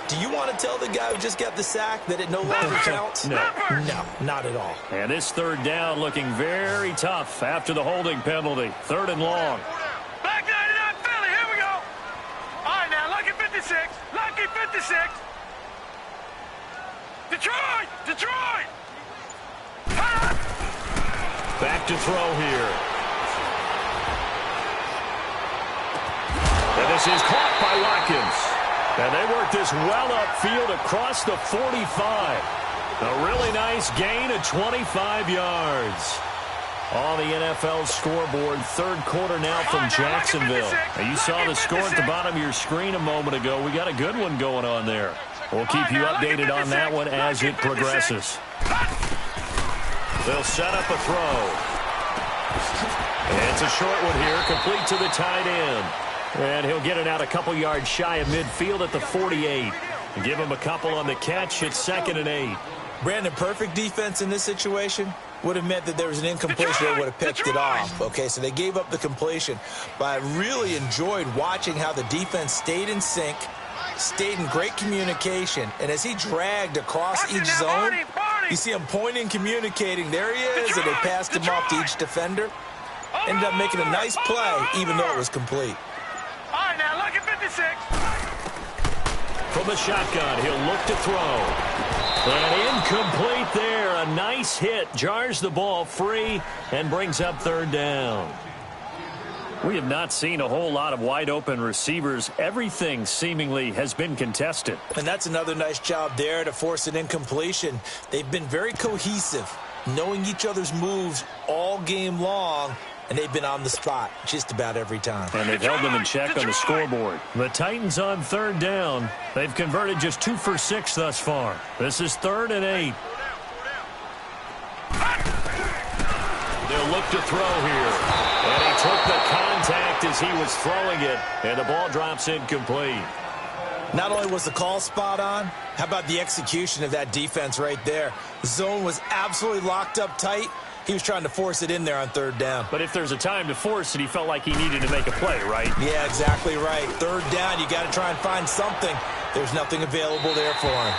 do you want to tell the guy who just got the sack that it no longer counts? No. No, not at all. And this third down looking very tough after the holding penalty. 3rd and long. Back 99 Philly, here we go. All right, now, lucky 56. Lucky 56. Detroit! Detroit! Back to throw here. And this is caught by Watkins. And they work this well upfield across the 45. A really nice gain of 25 yards. On the NFL scoreboard, 3rd quarter now from Jacksonville. Now, you saw the score at the bottom of your screen a moment ago. We got a good one going on there. We'll keep you updated on that one as it progresses. They'll set up a throw. And it's a short one here, complete to the tight end. And he'll get it out a couple yards shy of midfield at the 48. Give him a couple on the catch. It's 2nd and 8. Brandon, perfect defense in this situation would have meant that there was an incompletion. They would have picked it off. Okay, so they gave up the completion. But I really enjoyed watching how the defense stayed in sync, stayed in great communication. And as he dragged across each zone, you see him pointing, communicating. There he is, and they passed him off to each defender. Ended up making a nice play, even though it was complete. All right, now, lucky 56. From the shotgun, he'll look to throw. And incomplete there. A nice hit. Jars the ball free and brings up 3rd down. We have not seen a whole lot of wide-open receivers. Everything seemingly has been contested. And that's another nice job there to force an incompletion. They've been very cohesive, knowing each other's moves all game long, and they've been on the spot just about every time. And they've held them in check on the scoreboard. The Titans on 3rd down. They've converted just 2 for 6 thus far. This is 3rd and 8. They'll look to throw here. And he took the contact as he was throwing it, and the ball drops incomplete. Not only was the call spot on, how about the execution of that defense right there? The zone was absolutely locked up tight. He was trying to force it in there on 3rd down. But if there's a time to force it, he felt like he needed to make a play, right? Yeah, exactly right. 3rd down, you got to try and find something. There's nothing available there for him.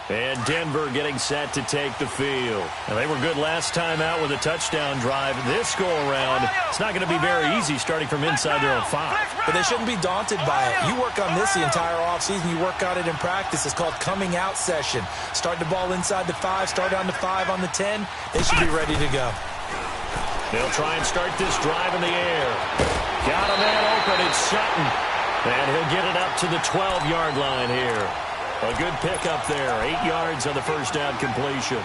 And Denver getting set to take the field. And they were good last time out with a touchdown drive. This go-around, it's not going to be very easy starting from inside their own 5. But they shouldn't be daunted by it. You work on this the entire offseason. You work on it in practice. It's called coming out session. Start the ball inside the 5, start on the 5, on the 10. They should be ready to go. They'll try and start this drive in the air. Got a man open. It's Sutton. And he'll get it up to the 12-yard line here. A good pickup there. 8 yards on the first down completion.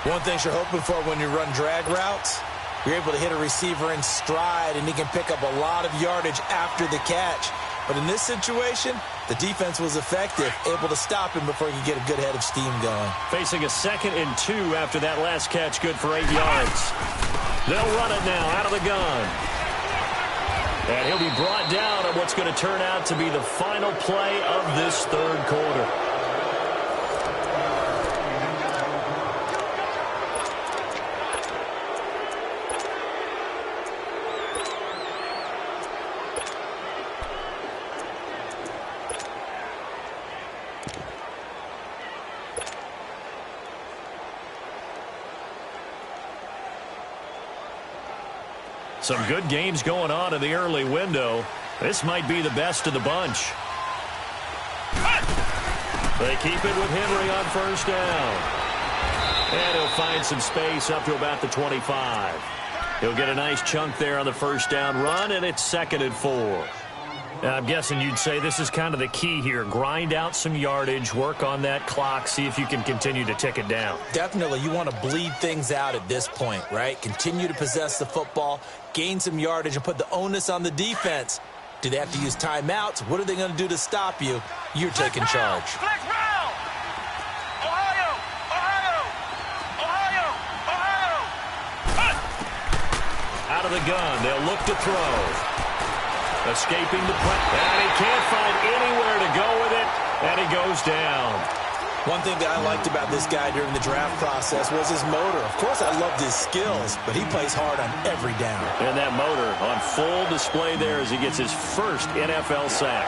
One thing you're hoping for when you run drag routes, you're able to hit a receiver in stride, and he can pick up a lot of yardage after the catch. But in this situation, the defense was effective, able to stop him before he could get a good head of steam going. Facing a 2nd and 2 after that last catch, good for 8 yards. They'll run it now out of the gun. And he'll be brought down on what's going to turn out to be the final play of this 3rd quarter. Some good games going on in the early window. This might be the best of the bunch. They keep it with Henry on 1st down. And he'll find some space up to about the 25. He'll get a nice chunk there on the 1st down run, and it's 2nd and 4. I'm guessing you'd say this is kind of the key here. Grind out some yardage, work on that clock, see if you can continue to tick it down. Definitely. You want to bleed things out at this point, right? Continue to possess the football, gain some yardage, and put the onus on the defense. Do they have to use timeouts? What are they going to do to stop you? You're taking charge. Flex round! Ohio! Ohio! Ohio! Ohio! Out of the gun, they'll look to throw. Escaping the play, and he can't find anywhere to go with it, and he goes down. One thing that I liked about this guy during the draft process was his motor. Of course, I loved his skills, but he plays hard on every down. And that motor on full display there as he gets his first NFL sack.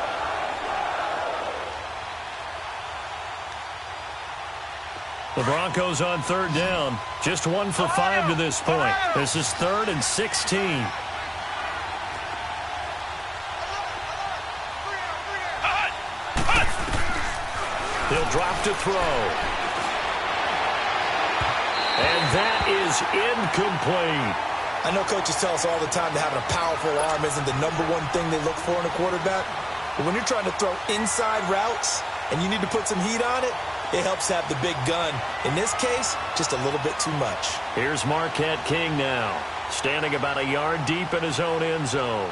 The Broncos on third down. Just 1 for 5 to this point. This is 3rd and 16. He'll drop to throw. And that is incomplete. I know coaches tell us all the time that having a powerful arm isn't the #1 thing they look for in a quarterback. But when you're trying to throw inside routes and you need to put some heat on it, it helps have the big gun. In this case, just a little bit too much. Here's Marquette King now, standing about a yard deep in his own end zone.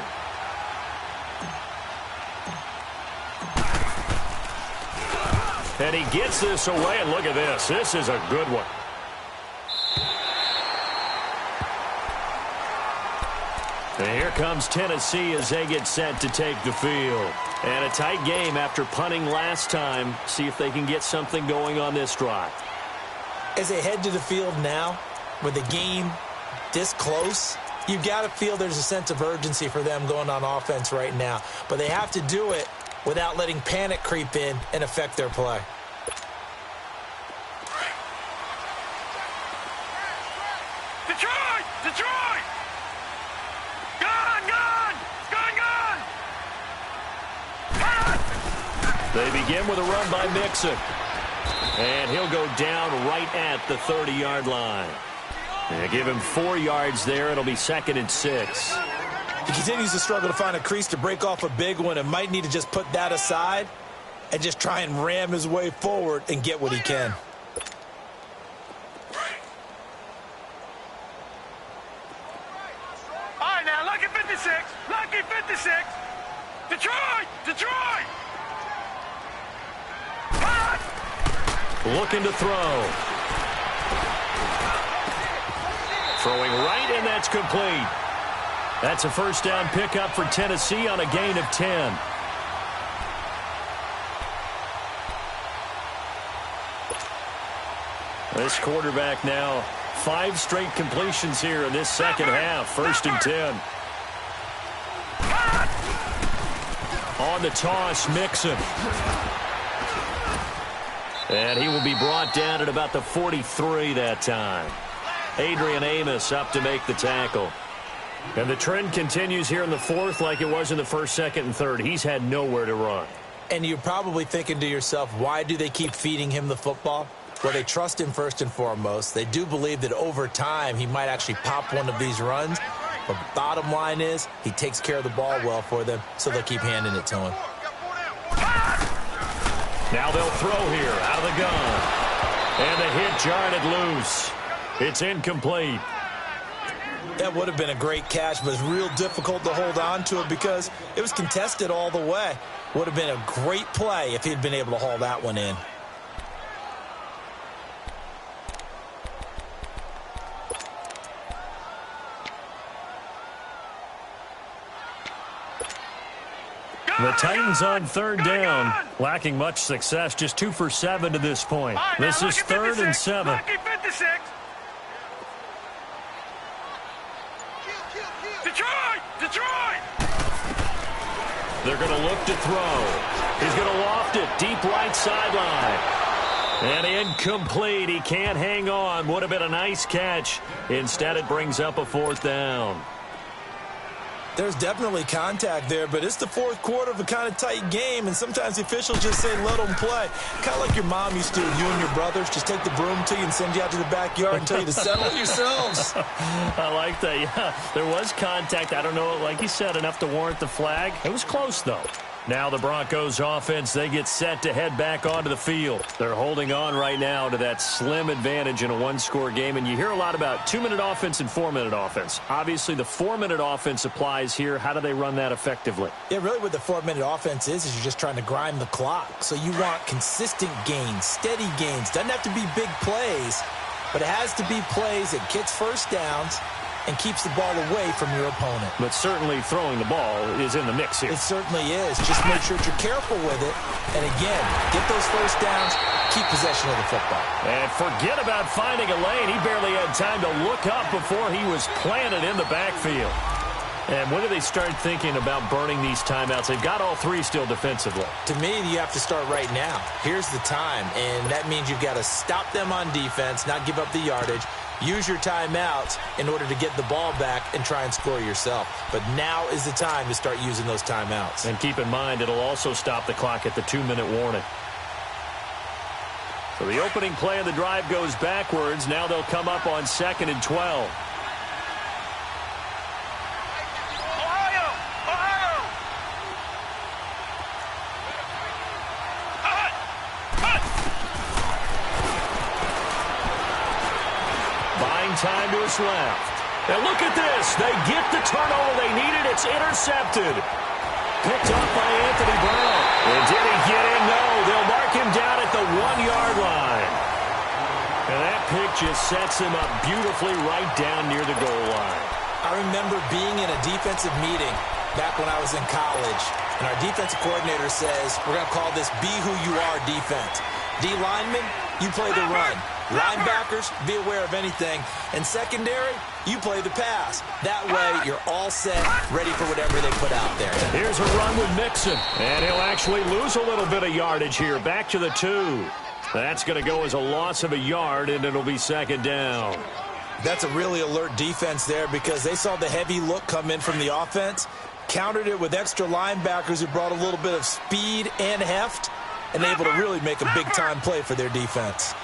And he gets this away, and look at this. This is a good one. And here comes Tennessee as they get set to take the field. And a tight game after punting last time. See if they can get something going on this drive. As they head to the field now, with the game this close, you've got to feel there's a sense of urgency for them going on offense right now. But they have to do it without letting panic creep in and affect their play. Detroit! Detroit! Gone! Gone! Gone! Gone! They begin with a run by Mixon. And he'll go down right at the 30-yard line. They give him 4 yards there. It'll be 2nd and 6. He continues to struggle to find a crease to break off a big one and might need to just put that aside and just try and ram his way forward and get what he can. All right, now, lucky 56. Lucky 56. Detroit! Detroit! Looking to throw. Throwing right, and that's complete. That's a first down pickup for Tennessee on a gain of 10. This quarterback now 5 straight completions here in this second half. 1st and 10. On the toss, Mixon. And he will be brought down at about the 43 that time. Adrian Amos up to make the tackle. And the trend continues here in the 4th like it was in the 1st, 2nd, and 3rd. He's had nowhere to run. And you're probably thinking to yourself, why do they keep feeding him the football? Well, they trust him first and foremost. They do believe that over time he might actually pop one of these runs. But bottom line is he takes care of the ball well for them, so they'll keep handing it to him. Now they'll throw here out of the gun. And the hit jarred loose. It's incomplete. That would have been a great catch, but it's real difficult to hold on to it because it was contested all the way. Would have been a great play if he'd been able to haul that one in. The Titans on 3rd down, lacking much success, just 2 for 7 to this point. This is 3rd and 7. Lucky 56. Detroit! Detroit! They're going to look to throw. He's going to loft it deep right sideline. And incomplete. He can't hang on. Would have been a nice catch. Instead, it brings up a 4th down. There's definitely contact there, but it's the fourth quarter of a kind of tight game, and sometimes the officials just say, let them play. Kind of like your mom used to with you and your brothers. Just take the broom to you and send you out to the backyard and tell you to settle it yourselves. I like that. Yeah, there was contact. I don't know, like you said, enough to warrant the flag. It was close, though. Now the Broncos offense, they get set to head back onto the field. They're holding on right now to that slim advantage in a one-score game, and you hear a lot about 2-minute offense and 4-minute offense. Obviously, the 4-minute offense applies here. How do they run that effectively? Yeah, really what the 4-minute offense is you're just trying to grind the clock. So you want consistent gains, steady gains. Doesn't have to be big plays, but it has to be plays that gets first downs and keeps the ball away from your opponent. But certainly throwing the ball is in the mix here. It certainly is. Just make sure that you're careful with it. And again, get those first downs, keep possession of the football. And forget about finding a lane. He barely had time to look up before he was planted in the backfield. And when do they start thinking about burning these timeouts? They've got all three still defensively. To me, you have to start right now. Here's the time, and that means you've got to stop them on defense, not give up the yardage. Use your timeouts in order to get the ball back and try and score yourself. But now is the time to start using those timeouts. And keep in mind, it'll also stop the clock at the 2-minute warning. So the opening play of the drive goes backwards. Now they'll come up on 2nd and 12. Time to his left. And look at this. They get the turnover they needed. It's intercepted. Picked up by Anthony Brown. And did he get in? No. They'll mark him down at the 1-yard line. And that pick just sets him up beautifully right down near the goal line. I remember being in a defensive meeting back when I was in college, and our defensive coordinator says, we're going to call this Be Who You Are defense. D linemen, you play the run. Linebackers, be aware of anything. And secondary, you play the pass. That way, you're all set, ready for whatever they put out there. Here's a run with Mixon. And he'll actually lose a little bit of yardage here. Back to the 2. That's going to go as a loss of a yard, and it'll be 2nd down. That's a really alert defense there because they saw the heavy look come in from the offense, countered it with extra linebackers who brought a little bit of speed and heft, and able to really make a big-time play for their defense.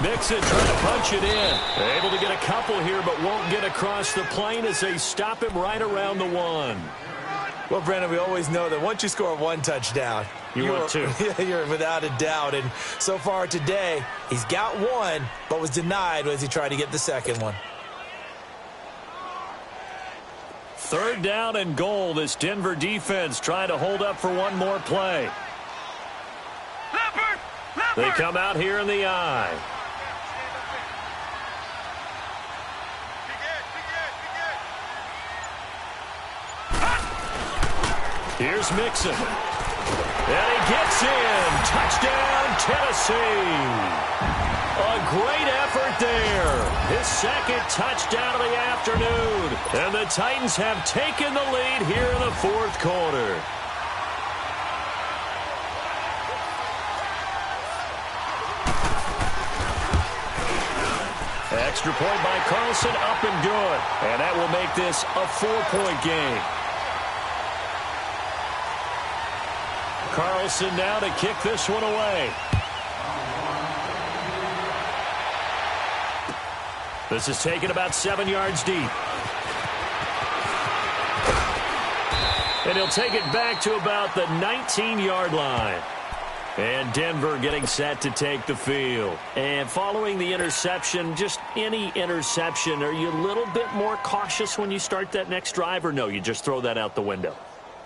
Mixon trying to punch it in. They're able to get a couple here, but won't get across the plane as they stop him right around the 1. Well, Brandon, we always know that once you score 1 touchdown, you're 2. You're without a doubt. And so far today, he's got 1, but was denied as he tried to get the second one. 3rd down and goal. This Denver defense trying to hold up for one more play. They come out here in the eye. Here's Mixon. And he gets in. Touchdown, Tennessee. A great effort there. His 2nd touchdown of the afternoon. And the Titans have taken the lead here in the 4th quarter. Extra point by Carlson, up and good. And that will make this a 4-point game. Carlson now to kick this one away. This is taken about 7 yards deep. And he'll take it back to about the 19-yard line. And Denver getting set to take the field. And following the interception, just any interception, are you a little bit more cautious when you start that next drive, or no, you just throw that out the window?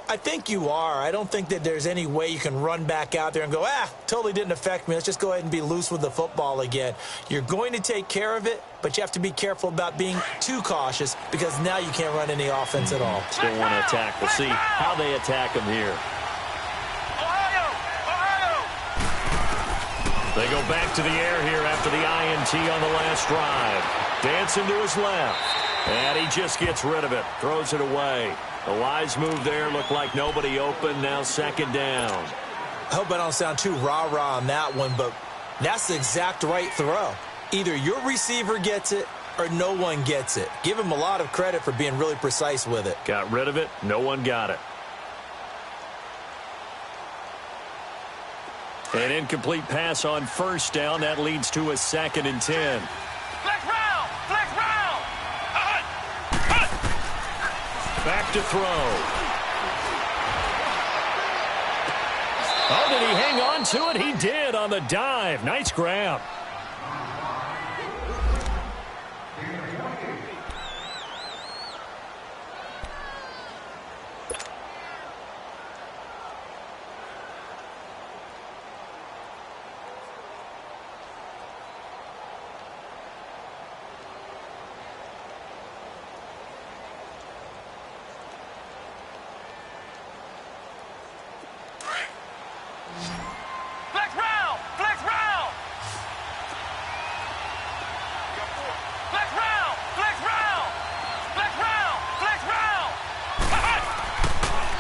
I think you are. I don't think that there's any way you can run back out there and go, totally didn't affect me. Let's just go ahead and be loose with the football again. You're going to take care of it, but you have to be careful about being too cautious because now you can't run any offense at all. Still want to attack. We'll see how they attack him here. They go back to the air here after the INT on the last drive. Dancing to his left. And he just gets rid of it. Throws it away. A wise move there. Looked like nobody open. Now 2nd down. I hope I don't sound too rah-rah on that one, but that's the exact right throw. Either your receiver gets it or no one gets it. Give him a lot of credit for being really precise with it. Got rid of it. No one got it. An incomplete pass on first down. That leads to a 2nd and 10. Flex round! Flex round! Back to throw. Oh, did he hang on to it? He did on the dive. Nice grab. Flex round! Flex round! Flex round! Flex round! Flex round! Flex round!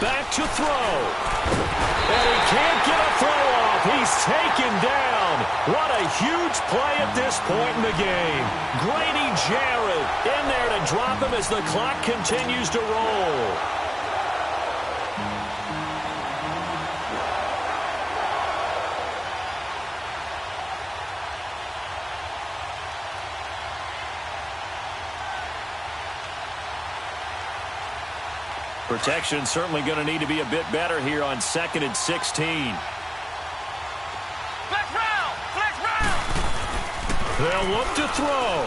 Back to throw. And he can't get a throw off. He's taken down. What a huge play at this point in the game. Grady Jarrett in there to drop him as the clock continues to roll. Protection certainly going to need to be a bit better here on 2nd and 16. Flex round! Flex round! They'll look to throw.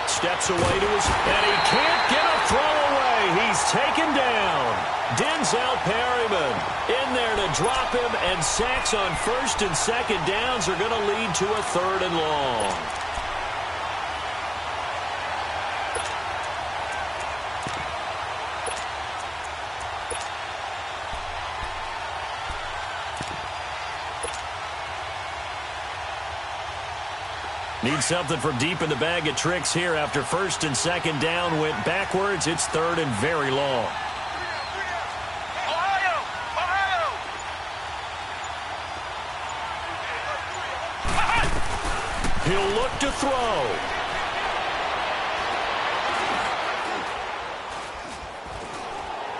Steps away to his, and he can't get a throw away. He's taken down. Denzel Perryman in there to drop him, and sacks on 1st and 2nd downs are going to lead to a 3rd and long. Need something from deep in the bag of tricks here after 1st and 2nd down went backwards. It's 3rd and very long. Ohio! Ohio! He'll look to throw.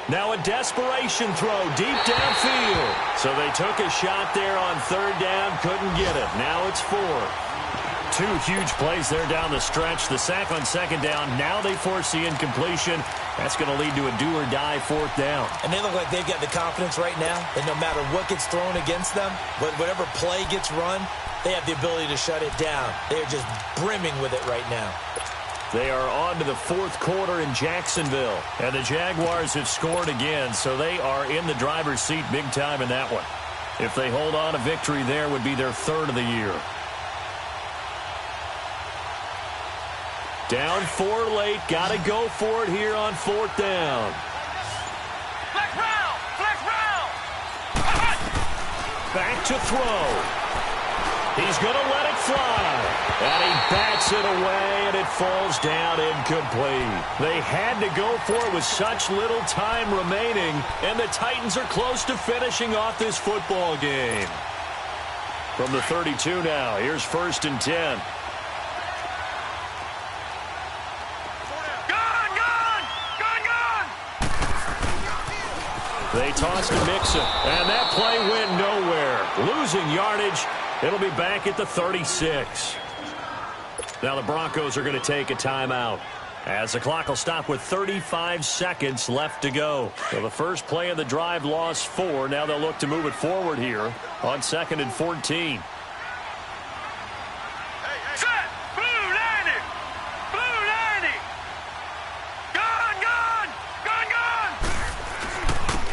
Now a desperation throw deep downfield. So they took a shot there on 3rd down, couldn't get it. Now it's 4th. 2 huge plays there down the stretch. The sack on 2nd down. Now they force the incompletion. That's going to lead to a do-or-die 4th down. And they look like they've got the confidence right now that no matter what gets thrown against them, whatever play gets run, they have the ability to shut it down. They are just brimming with it right now. They are on to the 4th quarter in Jacksonville. And the Jaguars have scored again, so they are in the driver's seat big time in that one. If they hold on, a victory there would be their 3rd of the year. Down 4 late. Got to go for it here on 4th down. Flex round! Flex round! Back to throw. He's going to let it fly. And he bats it away, and it falls down incomplete. They had to go for it with such little time remaining, and the Titans are close to finishing off this football game. From the 32 now, here's 1st and 10. They tossed to Mixon, and that play went nowhere. Losing yardage. It'll be back at the 36. Now the Broncos are going to take a timeout, as the clock will stop with 35 seconds left to go. So the first play of the drive lost 4. Now they'll look to move it forward here on 2nd and 14. Set! Blue 90! Blue 90! Gone! Gone! Gone! Gone!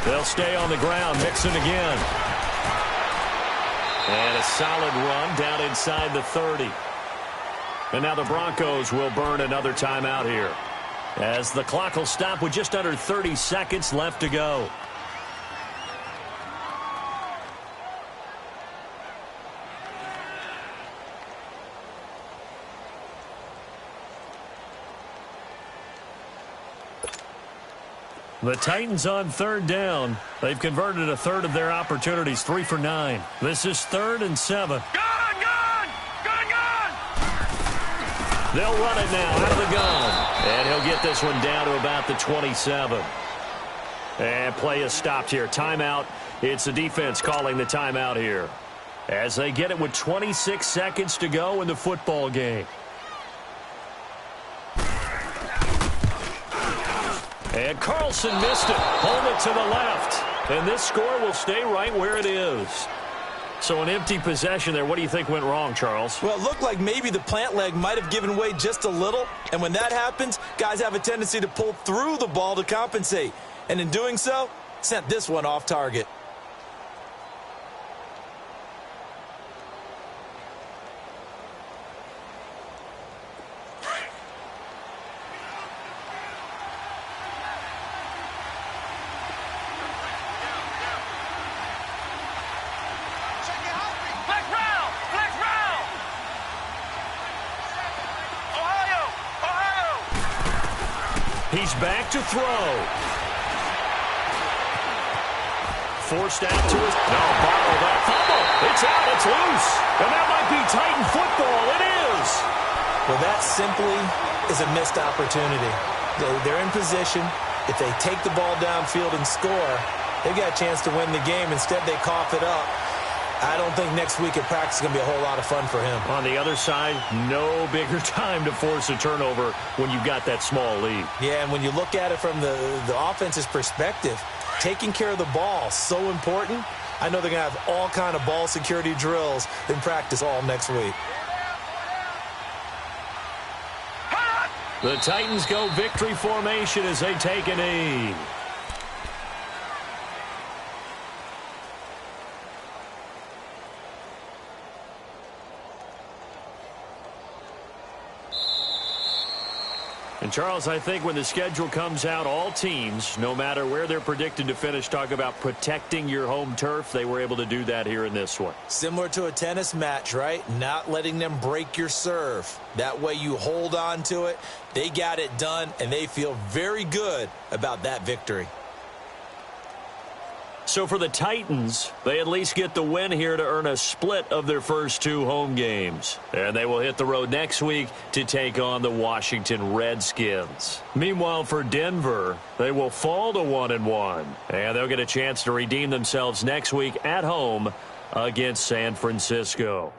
They'll stay on the ground. Mixon again. And a solid run down inside the 30. And now the Broncos will burn another timeout here, as the clock will stop with just under 30 seconds left to go. The Titans on 3rd down. They've converted a 1/3 of their opportunities, 3 for 9. This is 3rd and 7. Gone! Gone! Gone! Gone! They'll run it now out of the gun. And he'll get this one down to about the 27. And play is stopped here. Timeout. It's the defense calling the timeout here, as they get it with 26 seconds to go in the football game. And Carlson missed it. Hold it to the left. And this score will stay right where it is. So an empty possession there. What do you think went wrong, Charles? Well, it looked like maybe the plant leg might have given way just a little. And when that happens, guys have a tendency to pull through the ball to compensate. And in doing so, sent this one off target. He's back to throw. Forced out to his... No, bottle that fumble. It's out. It's loose. And that might be Titan football. It is. Well, that simply is a missed opportunity. They're in position. If they take the ball downfield and score, they've got a chance to win the game. Instead, they cough it up. I don't think next week at practice is going to be a whole lot of fun for him. On the other side, no bigger time to force a turnover when you've got that small lead. Yeah, and when you look at it from the offense's perspective, taking care of the ball, so important. I know they're going to have all kind of ball security drills in practice all next week. The Titans go victory formation as they take a knee. And, Charles, I think when the schedule comes out, all teams, no matter where they're predicted to finish, talk about protecting your home turf. They were able to do that here in this one. Similar to a tennis match, right? Not letting them break your serve. That way you hold on to it. They got it done, and they feel very good about that victory. So for the Titans, they at least get the win here to earn a split of their first two home games. And they will hit the road next week to take on the Washington Redskins. Meanwhile, for Denver, they will fall to 1-1. And they'll get a chance to redeem themselves next week at home against San Francisco.